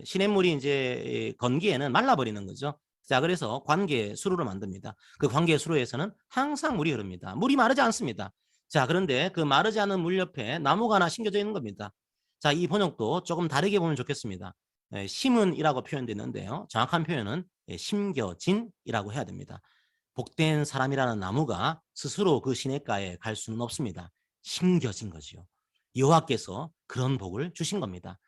시냇물이 이제 건기에는 말라버리는 거죠. 자, 그래서 관계 수로를 만듭니다. 그 관계 수로에서는 항상 물이 흐릅니다. 물이 마르지 않습니다. 자, 그런데 그 마르지 않은 물 옆에 나무가 하나 심겨져 있는 겁니다. 자, 이 번역도 조금 다르게 보면 좋겠습니다. 심은이라고 표현됐는데요. 정확한 표현은 심겨진이라고 해야 됩니다. 복된 사람이라는 나무가 스스로 그 시냇가에 갈 수는 없습니다. 심겨진 거지요. 여호와께서 그런 복을 주신 겁니다.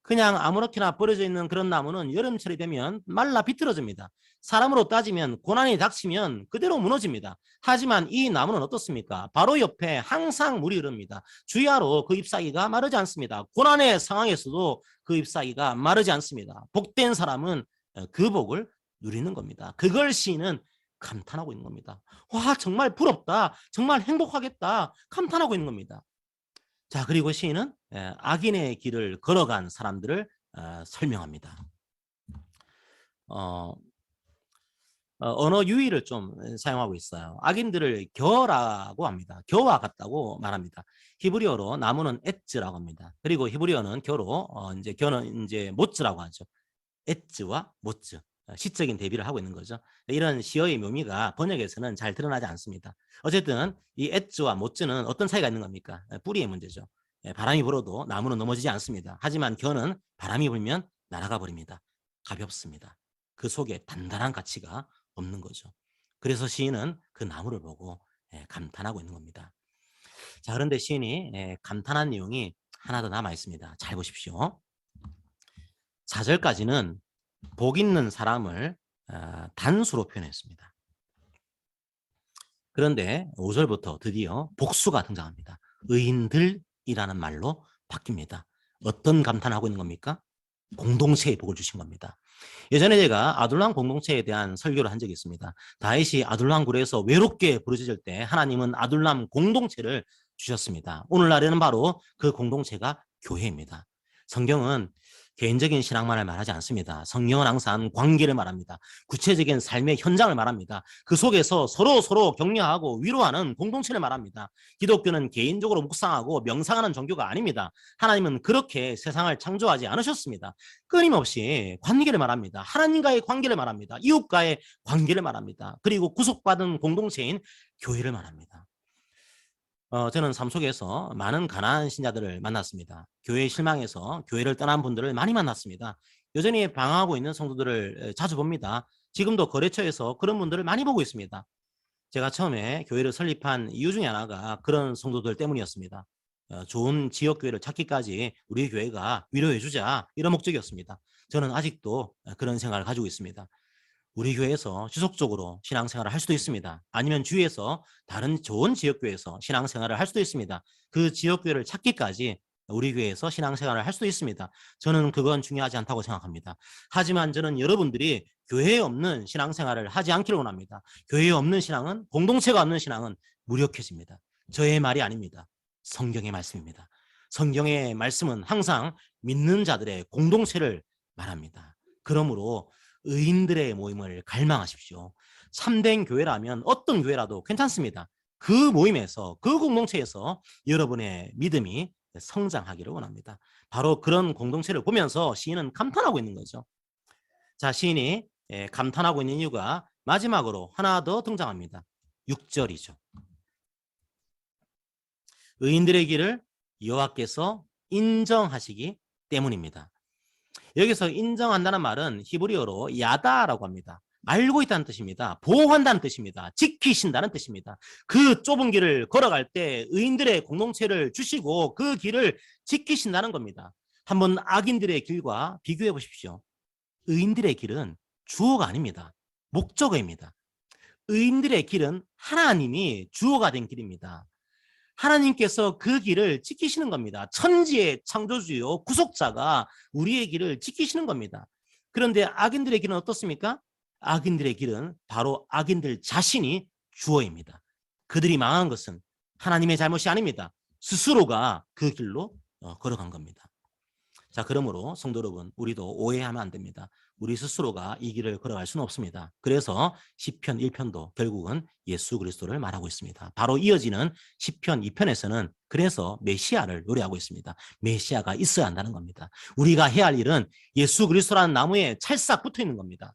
그냥 아무렇게나 버려져 있는 그런 나무는 여름철이 되면 말라 비틀어집니다. 사람으로 따지면 고난이 닥치면 그대로 무너집니다. 하지만 이 나무는 어떻습니까? 바로 옆에 항상 물이 흐릅니다. 주야로 그 잎사귀가 마르지 않습니다. 고난의 상황에서도 그 잎사귀가 마르지 않습니다. 복된 사람은 그 복을 누리는 겁니다. 그걸 시인은 감탄하고 있는 겁니다. 와, 정말 부럽다. 정말 행복하겠다. 감탄하고 있는 겁니다. 자, 그리고 시인은 악인의 길을 걸어간 사람들을 설명합니다. 언어 유희를 좀 사용하고 있어요. 악인들을 겨라고 합니다. 겨와 같다고 말합니다. 히브리어로 나무는 엣즈라고 합니다. 그리고 히브리어는 겨로 이제 겨는 이제 모츠라고 하죠. 엣즈와 모츠. 시적인 대비를 하고 있는 거죠. 이런 시어의 묘미가 번역에서는 잘 드러나지 않습니다. 어쨌든 이 엣즈와 모츠는 어떤 차이가 있는 겁니까? 뿌리의 문제죠. 바람이 불어도 나무는 넘어지지 않습니다. 하지만 겨는 바람이 불면 날아가 버립니다. 가볍습니다. 그 속에 단단한 가치가 없는 거죠. 그래서 시인은 그 나무를 보고 감탄하고 있는 겁니다. 자, 그런데 시인이 감탄한 내용이 하나 더 남아 있습니다. 잘 보십시오. 4절까지는 복 있는 사람을 단수로 표현했습니다. 그런데 5절부터 드디어 복수가 등장합니다. 의인들이라는 말로 바뀝니다. 어떤 감탄하고 있는 겁니까? 공동체의 복을 주신 겁니다. 예전에 제가 아둘람 공동체에 대한 설교를 한 적이 있습니다. 다윗이 아둘람 굴에서 외롭게 부르짖을 때 하나님은 아둘람 공동체를 주셨습니다. 오늘날에는 바로 그 공동체가 교회입니다. 성경은 개인적인 신앙만을 말하지 않습니다. 성경은 항상 관계를 말합니다. 구체적인 삶의 현장을 말합니다. 그 속에서 서로 격려하고 위로하는 공동체를 말합니다. 기독교는 개인적으로 묵상하고 명상하는 종교가 아닙니다. 하나님은 그렇게 세상을 창조하지 않으셨습니다. 끊임없이 관계를 말합니다. 하나님과의 관계를 말합니다. 이웃과의 관계를 말합니다. 그리고 구속받은 공동체인 교회를 말합니다. 저는 삶 속에서 많은 가난한 신자들을 만났습니다. 교회에 실망해서 교회를 떠난 분들을 많이 만났습니다. 여전히 방황하고 있는 성도들을 자주 봅니다. 지금도 거래처에서 그런 분들을 많이 보고 있습니다. 제가 처음에 교회를 설립한 이유 중에 하나가 그런 성도들 때문이었습니다. 좋은 지역교회를 찾기까지 우리 교회가 위로해주자 이런 목적이었습니다. 저는 아직도 그런 생각을 가지고 있습니다. 우리 교회에서 지속적으로 신앙생활을 할 수도 있습니다. 아니면 주위에서 다른 좋은 지역교회에서 신앙생활을 할 수도 있습니다. 그 지역교회를 찾기까지 우리 교회에서 신앙생활을 할 수도 있습니다. 저는 그건 중요하지 않다고 생각합니다. 하지만 저는 여러분들이 교회에 없는 신앙생활을 하지 않기를 원합니다. 교회에 없는 신앙은, 공동체가 없는 신앙은 무력해집니다. 저의 말이 아닙니다. 성경의 말씀입니다. 성경의 말씀은 항상 믿는 자들의 공동체를 말합니다. 그러므로 의인들의 모임을 갈망하십시오. 참된 교회라면 어떤 교회라도 괜찮습니다. 그 모임에서, 그 공동체에서 여러분의 믿음이 성장하기를 원합니다. 바로 그런 공동체를 보면서 시인은 감탄하고 있는 거죠. 자, 시인이 감탄하고 있는 이유가 마지막으로 하나 더 등장합니다. 6절이죠. 의인들의 길을 여호와께서 인정하시기 때문입니다. 여기서 인정한다는 말은 히브리어로 야다라고 합니다. 알고 있다는 뜻입니다. 보호한다는 뜻입니다. 지키신다는 뜻입니다. 그 좁은 길을 걸어갈 때 의인들의 공동체를 주시고 그 길을 지키신다는 겁니다. 한번 악인들의 길과 비교해 보십시오. 의인들의 길은 주어가 아닙니다. 목적어입니다. 의인들의 길은 하나님이 주어가 된 길입니다. 하나님께서 그 길을 지키시는 겁니다. 천지의 창조주요 구속자가 우리의 길을 지키시는 겁니다. 그런데 악인들의 길은 어떻습니까? 악인들의 길은 바로 악인들 자신이 주어입니다. 그들이 망한 것은 하나님의 잘못이 아닙니다. 스스로가 그 길로 걸어간 겁니다. 자, 그러므로 성도 여러분, 우리도 오해하면 안 됩니다. 우리 스스로가 이 길을 걸어갈 수는 없습니다. 그래서 시편 1편도 결국은 예수 그리스도를 말하고 있습니다. 바로 이어지는 시편 2편에서는 그래서 메시아를 노래하고 있습니다. 메시아가 있어야 한다는 겁니다. 우리가 해야 할 일은 예수 그리스도라는 나무에 찰싹 붙어 있는 겁니다.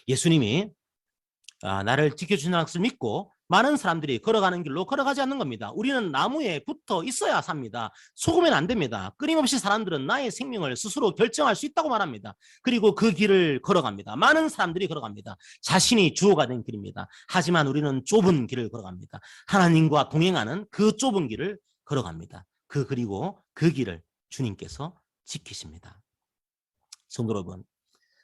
예수님이 나를 지켜주는 것을 믿고 많은 사람들이 걸어가는 길로 걸어가지 않는 겁니다. 우리는 나무에 붙어 있어야 삽니다. 속으면 안 됩니다. 끊임없이 사람들은 나의 생명을 스스로 결정할 수 있다고 말합니다. 그리고 그 길을 걸어갑니다. 많은 사람들이 걸어갑니다. 자신이 주어가 된 길입니다. 하지만 우리는 좁은 길을 걸어갑니다. 하나님과 동행하는 그 좁은 길을 걸어갑니다. 그리고 그 길을 주님께서 지키십니다. 성도 여러분,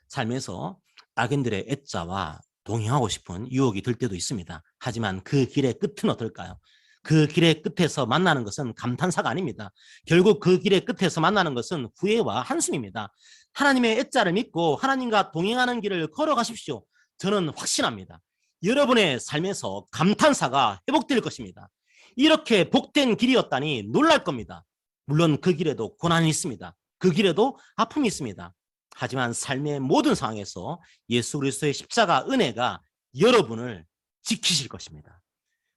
삶에서 악인들의 애자와 동행하고 싶은 유혹이 들 때도 있습니다. 하지만 그 길의 끝은 어떨까요? 그 길의 끝에서 만나는 것은 감탄사가 아닙니다. 결국 그 길의 끝에서 만나는 것은 후회와 한숨입니다. 하나님의 애자를 믿고 하나님과 동행하는 길을 걸어가십시오. 저는 확신합니다. 여러분의 삶에서 감탄사가 회복될 것입니다. 이렇게 복된 길이었다니 놀랄 겁니다. 물론 그 길에도 고난이 있습니다. 그 길에도 아픔이 있습니다. 하지만 삶의 모든 상황에서 예수 그리스도의 십자가 은혜가 여러분을 지키실 것입니다.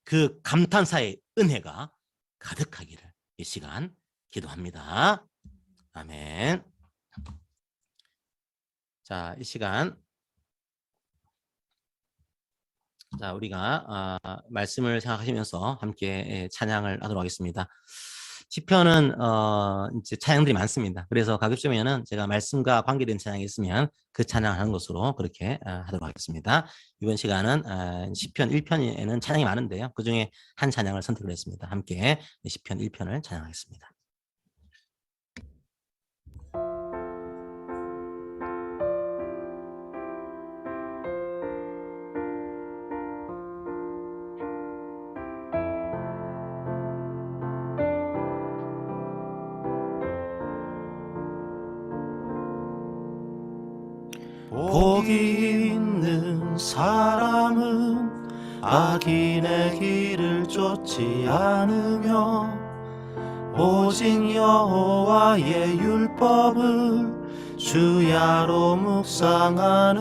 그 감탄사의 은혜가 가득하기를 이 시간 기도합니다. 아멘. 자, 이 시간 우리가 말씀을 생각하시면서 함께 찬양을 하도록 하겠습니다. 시편은 이제 찬양들이 많습니다. 그래서 가급적이면은 제가 말씀과 관계된 찬양이 있으면 그 찬양을 하는 것으로 그렇게 하도록 하겠습니다. 이번 시간은 시편 1편에는 찬양이 많은데요. 그 중에 한 찬양을 선택을 했습니다. 함께 시편 1편을 찬양하겠습니다. 복이 있는 사람은 악인의 길을 쫓지 않으며 오직 여호와의 율법을 주야로 묵상하는도다.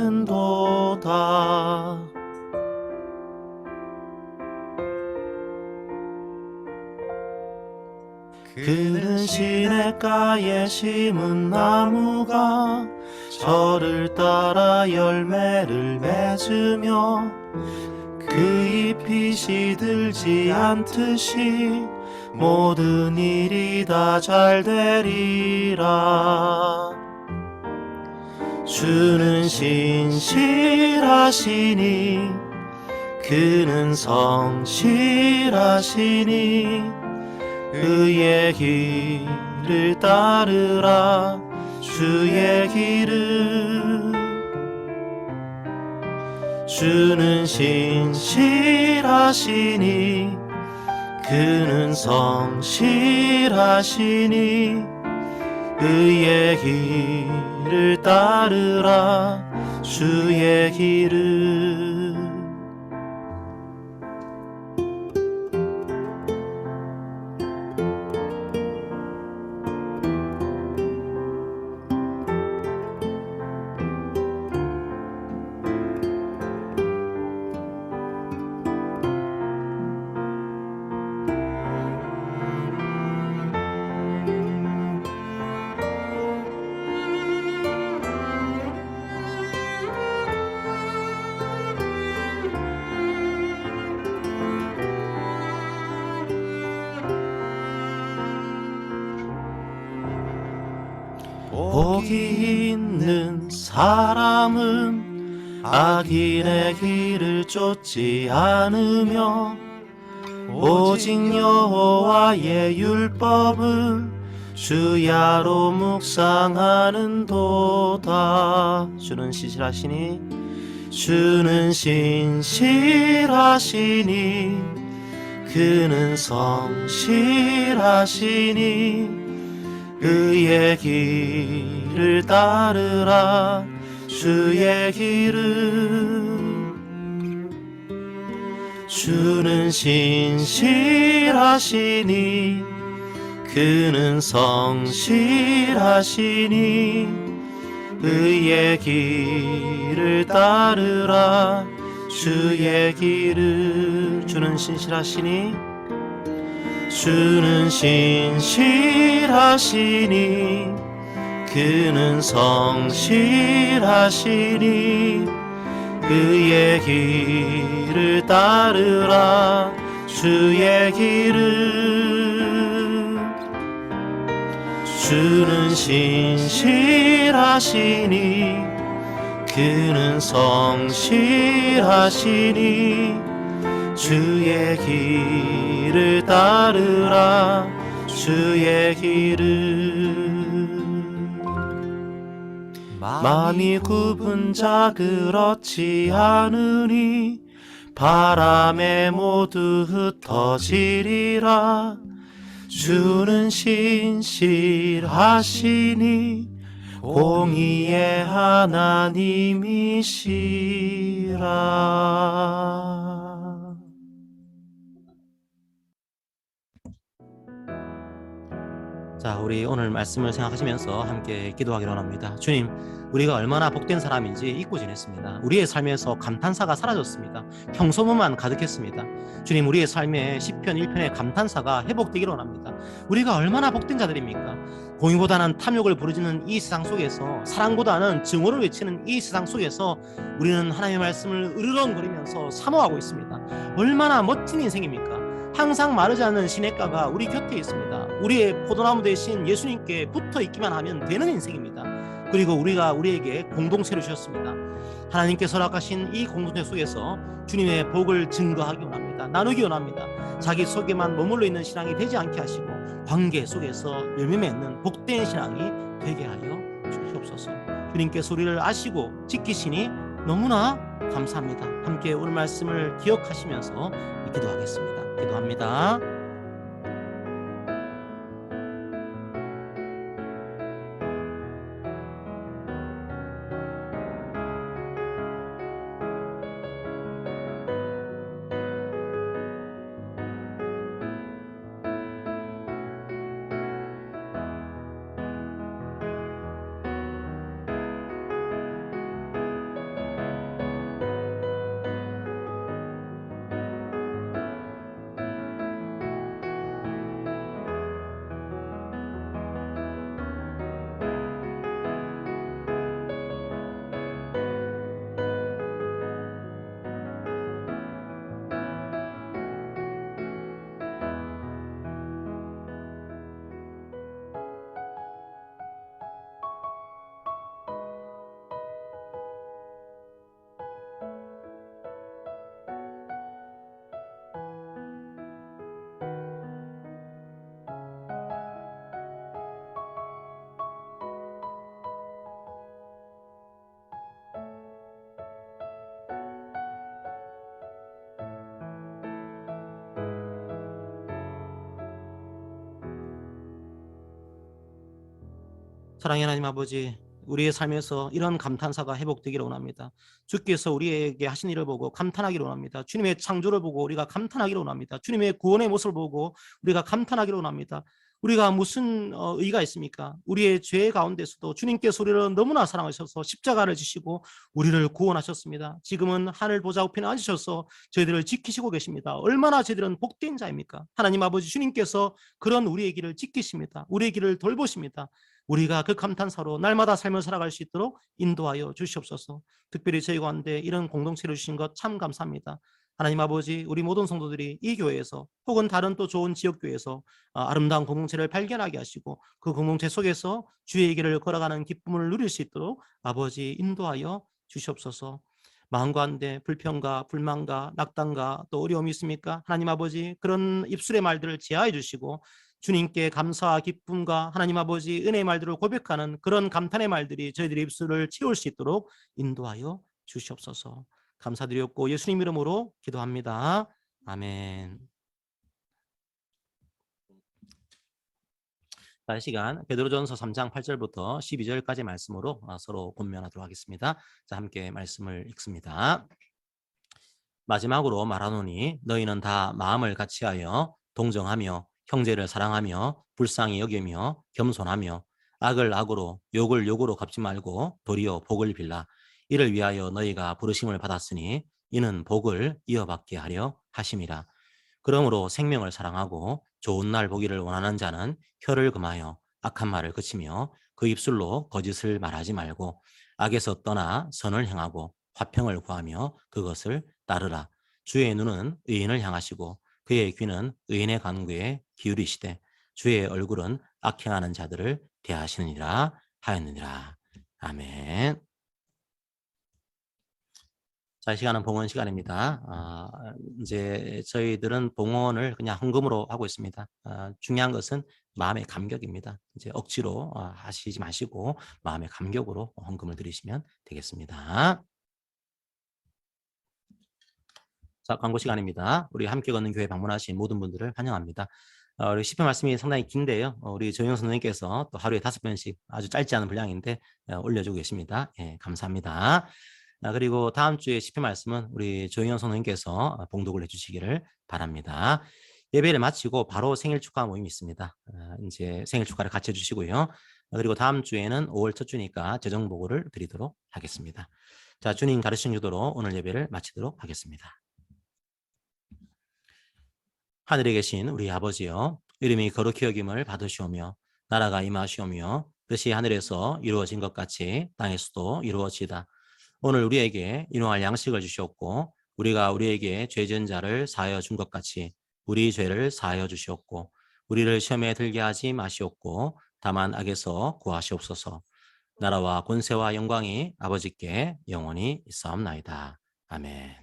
그는 시냇가에 심은 나무가 저를 따라 열매를 맺으며 그 잎이 시들지 않듯이 모든 일이 다 잘 되리라. 주는 신실하시니 그는 성실하시니 그의 길을 따르라. 주의 길을 주는 신실하시니 그는 성실하시니 그의 길을 따르라. 주의 길을 복이 있는 사람은 악인의 길을 쫓지 않으며 오직 여호와의 율법을 주야로 묵상하는 도다. 주는 신실하시니 그는 성실하시니 그의 길을 따르라. 주의 길은 주는 신실하시니 그는 성실하시니 그의 길을 따르라. 주의 길을 주는 신실하시니 그는 성실하시니 그의 길을 따르라. 주의 길을 주는 신실하시니 그는 성실하시니 주의 길을 따르라. 주의 길을 마음이 굽은 자 그렇지 않으니 바람에 모두 흩어지리라. 주는 신실하시니 공의의 하나님이시라. 자, 우리 오늘 말씀을 생각하시면서 함께 기도하기로 합니다. 주님, 우리가 얼마나 복된 사람인지 잊고 지냈습니다. 우리의 삶에서 감탄사가 사라졌습니다. 평소문만 가득했습니다. 주님, 우리의 삶에 시편 1편의 감탄사가 회복되기를 원합니다. 우리가 얼마나 복된 자들입니까? 공의보다는 탐욕을 부르짖는 이 세상 속에서, 사랑보다는 증오를 외치는 이 세상 속에서 우리는 하나님의 말씀을 으르렁거리면서 사모하고 있습니다. 얼마나 멋진 인생입니까? 항상 마르지 않는 시냇가가 우리 곁에 있습니다. 우리의 포도나무 대신 예수님께 붙어 있기만 하면 되는 인생입니다. 그리고 우리에게 공동체를 주셨습니다. 하나님께서 허락하신 이 공동체 속에서 주님의 복을 증거하기 원합니다. 나누기 원합니다. 자기 속에만 머물러 있는 신앙이 되지 않게 하시고 관계 속에서 열매 맺는 복된 신앙이 되게 하여 주시옵소서. 주님께서 우리를 아시고 지키시니 너무나 감사합니다. 함께 오늘 말씀을 기억하시면서 기도하겠습니다. 기도합니다. 사랑의 하나님 아버지, 우리의 삶에서 이런 감탄사가 회복되기를 원합니다. 주께서 우리에게 하신 일을 보고 감탄하기를 원합니다. 주님의 창조를 보고 우리가 감탄하기를 원합니다. 주님의 구원의 모습을 보고 우리가 감탄하기를 원합니다. 우리가 무슨 의의가 있습니까? 우리의 죄 가운데서도 주님께서 우리를 너무나 사랑하셔서 십자가를 지시고 우리를 구원하셨습니다. 지금은 하늘 보좌 우편에 앉으셔서 저희들을 지키시고 계십니다. 얼마나 저희들은 복된 자입니까? 하나님 아버지, 주님께서 그런 우리의 길을 지키십니다. 우리의 길을 돌보십니다. 우리가 그 감탄사로 날마다 삶을 살아갈 수 있도록 인도하여 주시옵소서. 특별히 저희 가운데 이런 공동체를 주신 것 참 감사합니다. 하나님 아버지, 우리 모든 성도들이 이 교회에서 혹은 다른 또 좋은 지역교회에서 아름다운 공동체를 발견하게 하시고 그 공동체 속에서 주의 길을 걸어가는 기쁨을 누릴 수 있도록 아버지 인도하여 주시옵소서. 마음 가운데 불평과 불만과 낙담과 또 어려움이 있습니까? 하나님 아버지 그런 입술의 말들을 제하해 주시고 주님께 감사와 기쁨과 하나님 아버지 은혜의 말들을 고백하는 그런 감탄의 말들이 저희들의 입술을 채울 수 있도록 인도하여 주시옵소서. 감사드렸고 예수님 이름으로 기도합니다. 아멘. 자, 이 시간 베드로전서 3장 8절부터 12절까지 말씀으로 서로 권면하도록 하겠습니다. 자, 함께 말씀을 읽습니다. 마지막으로 말하노니 너희는 다 마음을 같이하여 동정하며 형제를 사랑하며 불쌍히 여기며 겸손하며 악을 악으로 욕을 욕으로 갚지 말고 도리어 복을 빌라. 이를 위하여 너희가 부르심을 받았으니 이는 복을 이어받게 하려 하심이라. 그러므로 생명을 사랑하고 좋은 날 보기를 원하는 자는 혀를 금하여 악한 말을 그치며 그 입술로 거짓을 말하지 말고 악에서 떠나 선을 행하고 화평을 구하며 그것을 따르라. 주의 눈은 의인을 향하시고 그의 귀는 의인의 간구에 기울이시되 주의 얼굴은 악행하는 자들을 대하시느니라 하였느니라. 아멘. 자, 이 시간은 봉헌 시간입니다. 이제 저희들은 봉헌을 그냥 헌금으로 하고 있습니다. 중요한 것은 마음의 감격입니다. 이제 억지로 하시지 마시고 마음의 감격으로 헌금을 드리시면 되겠습니다. 자, 광고 시간입니다. 우리 함께 걷는 교회 방문하신 모든 분들을 환영합니다. 우리 10회 말씀이 상당히 긴데요. 우리 조영 선생님께서 또 하루에 5번씩 아주 짧지 않은 분량인데 올려주고 계십니다. 예, 감사합니다. 그리고 다음 주에 10회 말씀은 우리 조영현 선생님께서 봉독을 해주시기를 바랍니다. 예배를 마치고 바로 생일 축하 모임이 있습니다. 이제 생일 축하를 같이 해주시고요. 그리고 다음 주에는 5월 첫 주니까 재정보고를 드리도록 하겠습니다. 자, 주님 가르친 유도로 오늘 예배를 마치도록 하겠습니다. 하늘에 계신 우리 아버지여, 이름이 거룩히 여김을 받으시오며 나라가 임하시오며 뜻이 하늘에서 이루어진 것 같이 땅에서도 이루어지다. 오늘 우리에게 일용할 양식을 주시옵고 우리가 우리에게 죄 지은 자를 사하여 준 것 같이 우리 죄를 사하여 주시옵고 우리를 시험에 들게 하지 마시옵고 다만 악에서 구하시옵소서. 나라와 권세와 영광이 아버지께 영원히 있사옵나이다. 아멘.